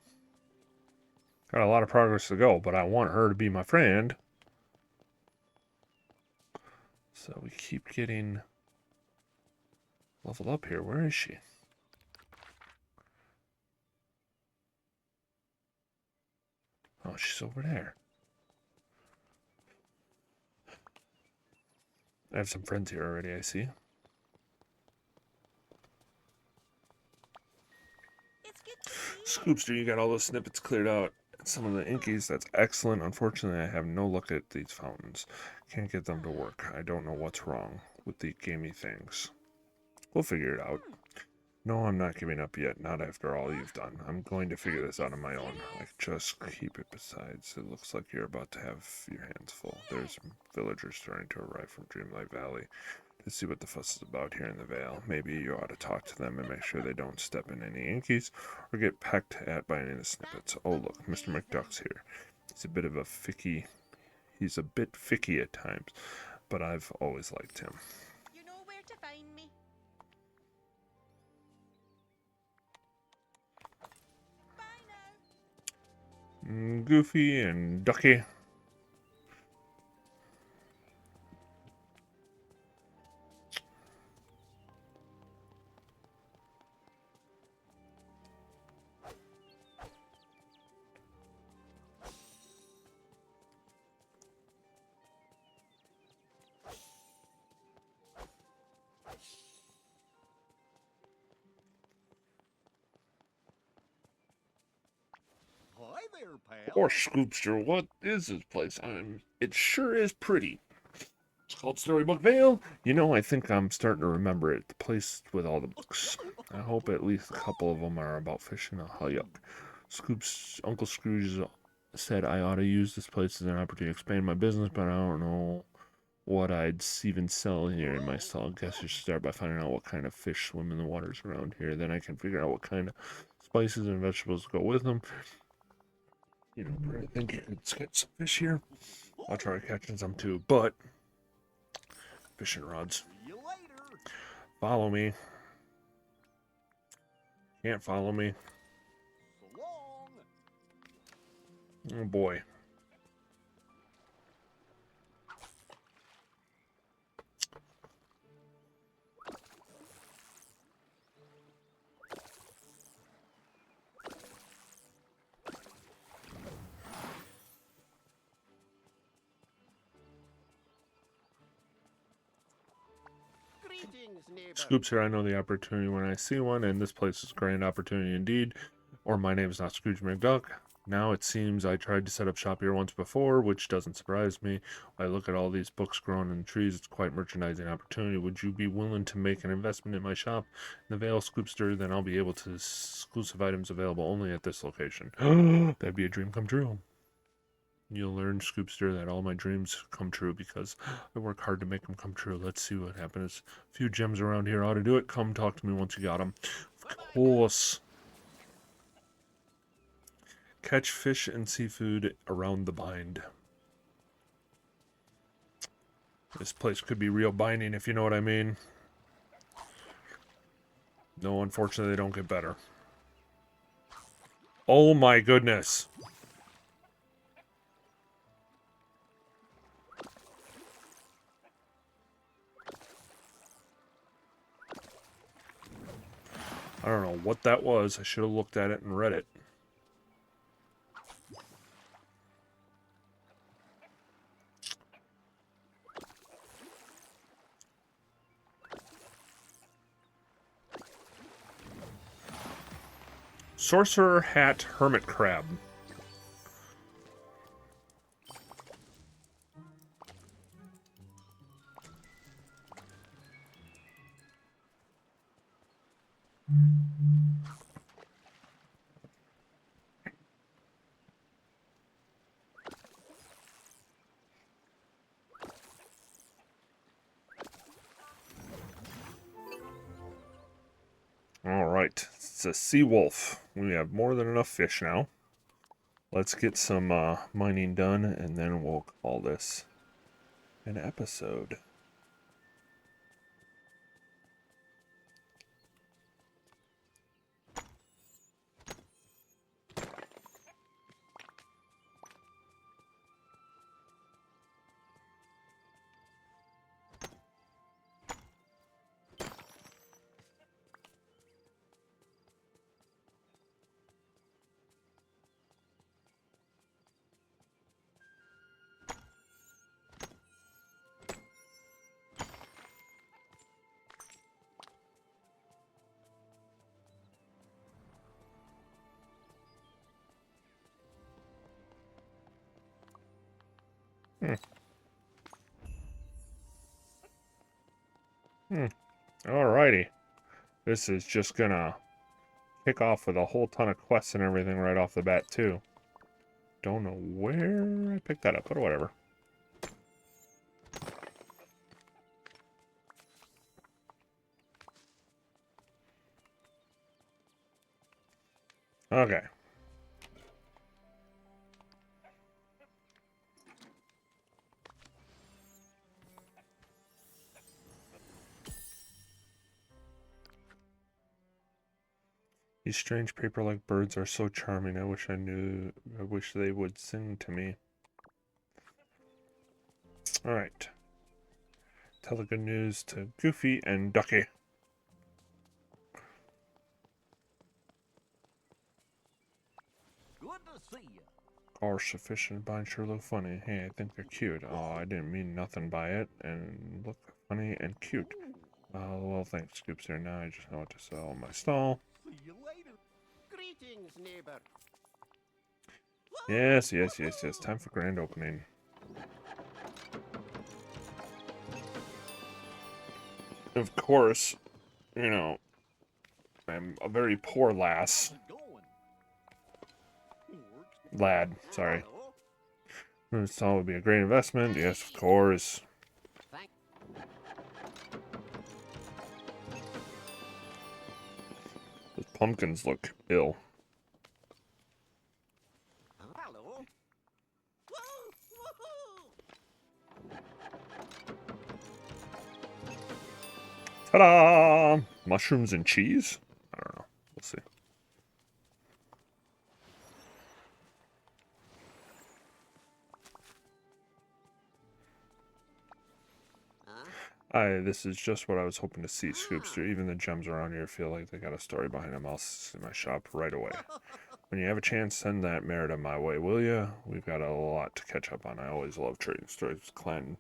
Got a lot of progress to go, but I want her to be my friend. So we keep getting leveled up here. Where is she? Oh, she's over there. I have some friends here already, I see. It's good to see you. Scoobster, you got all those snippets cleared out. Some of the inkies, that's excellent. Unfortunately, I have no look at these fountains. Can't get them to work. I don't know what's wrong with the gamey things. We'll figure it out. No, I'm not giving up yet. Not after all you've done. I'm going to figure this out on my own. Just keep it. Besides, it looks like you're about to have your hands full. There's villagers starting to arrive from Dreamlight Valley to see what the fuss is about here in the Vale. Maybe you ought to talk to them and make sure they don't step in any inkies or get pecked at by any of the snippets. Oh, look, Mr. McDuck's here. He's a bit ficky at times, but I've always liked him. You know where to find me. Bye now. Goofy and Ducky. Hi there, pal. Or Scoobster, what is this place? It sure is pretty. It's called Storybook Vale. You know, I think I'm starting to remember it. The place with all the books. I hope at least a couple of them are about fishing. Yuck. Uncle Scrooge said I ought to use this place as an opportunity to expand my business, but I don't know what I'd even sell here in my stall. I guess I should start by finding out what kind of fish swim in the waters around here. Then I can figure out what kind of spices and vegetables go with them. You know, I think you could get some fish here. I'll try catching some too, but fishing rods. See you later. Follow me. Can't follow me. So long. Oh boy. Greetings, neighbor. Scoobster, I know the opportunity when I see one, and this place is a grand opportunity indeed. Or my name is not Scrooge McDuck. Now it seems I tried to set up shop here once before, which doesn't surprise me. I look at all these books growing in the trees. It's quite merchandising opportunity. Would you be willing to make an investment in my shop in the Vale, Scoopster? Then I'll be able to exclusive items available only at this location. That'd be a dream come true. You'll learn, Scoopster, that all my dreams come true because I work hard to make them come true. Let's see what happens. A few gems around here ought to do it. Come talk to me once you got them. Of course. Catch fish and seafood around the bind. This place could be real binding, if you know what I mean. No, unfortunately, they don't get better. Oh my goodness. I don't know what that was. I should have looked at it and read it. Sorcerer Hat Hermit Crab. Alright, it's a sea wolf. We have more than enough fish now. Let's get some mining done, and then we'll call this an episode. Alrighty. This is just gonna kick off with a whole ton of quests and everything right off the bat, too. Don't know where I picked that up, but whatever. Okay. These strange paper-like birds are so charming. I wish they would sing to me. Alright. Tell the good news to Goofy and Ducky. Good to see you. Gosh, the fish and bind sure look funny. Hey, I think they're cute. Oh, I didn't mean nothing by it. And look funny and cute. Well, thanks, Scoopster. Now I just know what to sell in my stall. See you later. Greetings, neighbor. Yes. Time for grand opening. Of course, you know, I'm a very poor lad, sorry. This all would be a great investment. Yes, of course. Those pumpkins look ill. Hello. Ta-da! Mushrooms and cheese? I don't know. We'll see. This is just what I was hoping to see, Scoobster. Even the gems around here feel like they got a story behind them. I'll see my shop right away. When you have a chance, send that Merida my way, will ya? We've got a lot to catch up on. I always love trading stories with Clan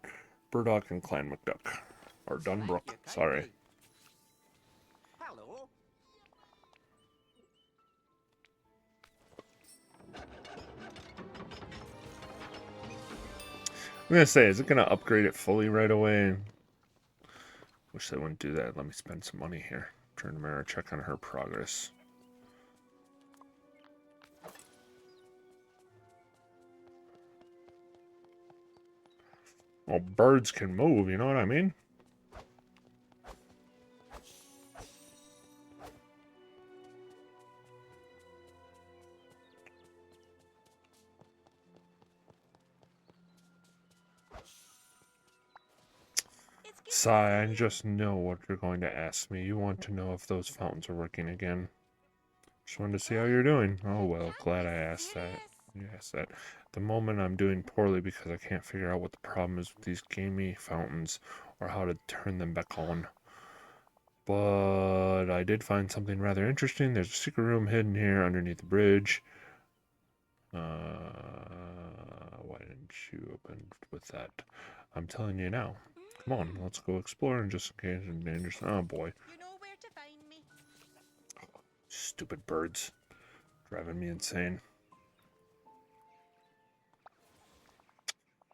Burdock and Clan McDuck. Or Dunbrook, sorry. Hello. I'm gonna say, is it gonna upgrade it fully right away? Wish they wouldn't do that. Let me spend some money here. Turn to Mara, check on her progress. Well, birds can move, you know what I mean? It's good to Sigh, I see you. just know what you're going to ask me. You want to know if those fountains are working again. Just wanted to see how you're doing. Oh, well, glad I asked that. You asked that. At the moment, I'm doing poorly because I can't figure out what the problem is with these gamey fountains or how to turn them back on. But I did find something rather interesting. There's a secret room hidden here underneath the bridge. Why didn't you open with that? I'm telling you now. Come on, let's go explore and just in case of danger. Oh boy, You know where to find me. stupid birds, driving me insane.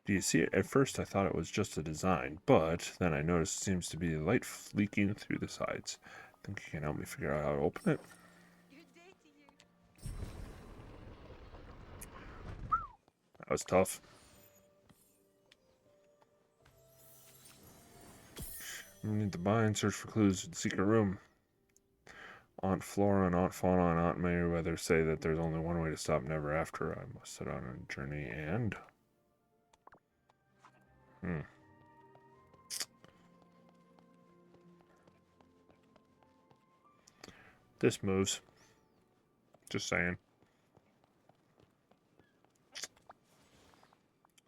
Do you see it? At first, I thought it was just a design, but then I noticed it seems to be light leaking through the sides. Think you can help me figure out how to open it? Good day to you. That was tough. We need to buy and search for clues in the secret room. Aunt Flora and Aunt Fauna and Aunt Mayweather say that there's only one way to stop Never After. I must set on a journey and... This moves. Just saying.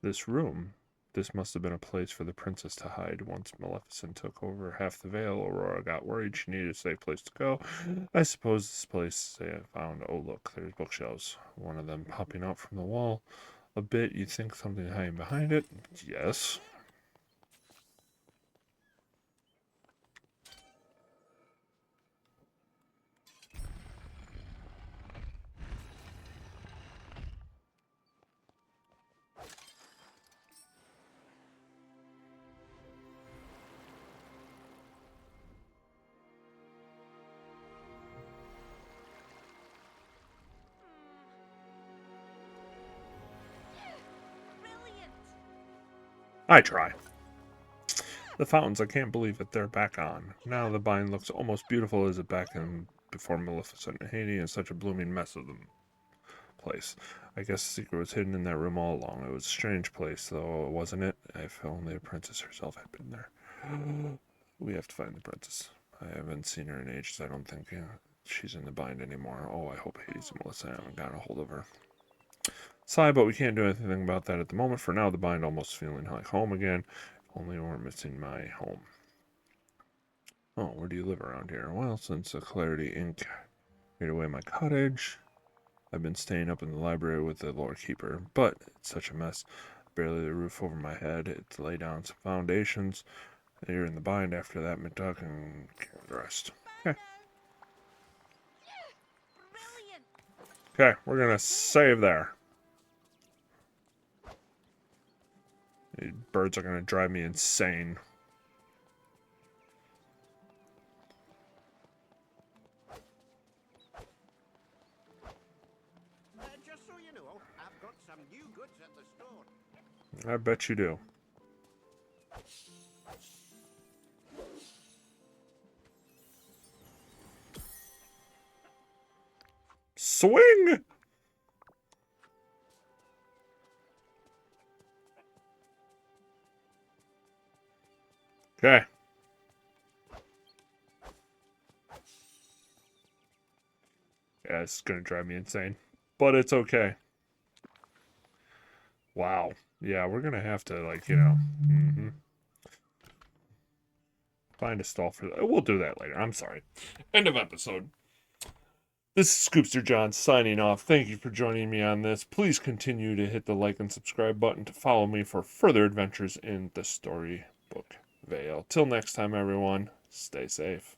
This room. This must have been a place for the princess to hide. Once Maleficent took over half the Vale, Aurora got worried she needed a safe place to go. I suppose this place they have found. Oh, look, there's bookshelves. One of them popping out from the wall. A bit, you'd think something hiding behind it. Yes. Brilliant. I try. The fountains, I can't believe it. They're back on. Now the vine looks almost beautiful as it back in before Maleficent and Haiti in such a blooming mess of them place. I guess the secret was hidden in that room all along. It was a strange place, though, wasn't it? If only the princess herself had been there. We have to find the princess. I haven't seen her in ages. I don't think she's in the bind anymore. Oh, I hope Hades and Melissa haven't gotten a hold of her. Sigh, but we can't do anything about that at the moment. For now, the bind almost feeling like home again. If only we weren't missing my home. Oh, where do you live around here? Well, since the Clarity Inc. made away my cottage, I've been staying up in the library with the Lord Keeper, but it's such a mess. Barely the roof over my head. It's lay down some foundations. You're in the bind after that, McDuck, and the rest. Bye Okay. now. Brilliant. Okay, we're gonna save there. These birds are gonna drive me insane. Just so you know, I've got some new goods at the store. I bet you do. Swing! Okay. Yeah, it's gonna drive me insane. But it's okay. Wow. Yeah, we're gonna have to, like, you know. Find a stall for that. We'll do that later. I'm sorry. End of episode. This is Scoobster John signing off. Thank you for joining me on this. Please continue to hit the like and subscribe button to follow me for further adventures in the storybook Vale. Till next time, everyone, stay safe.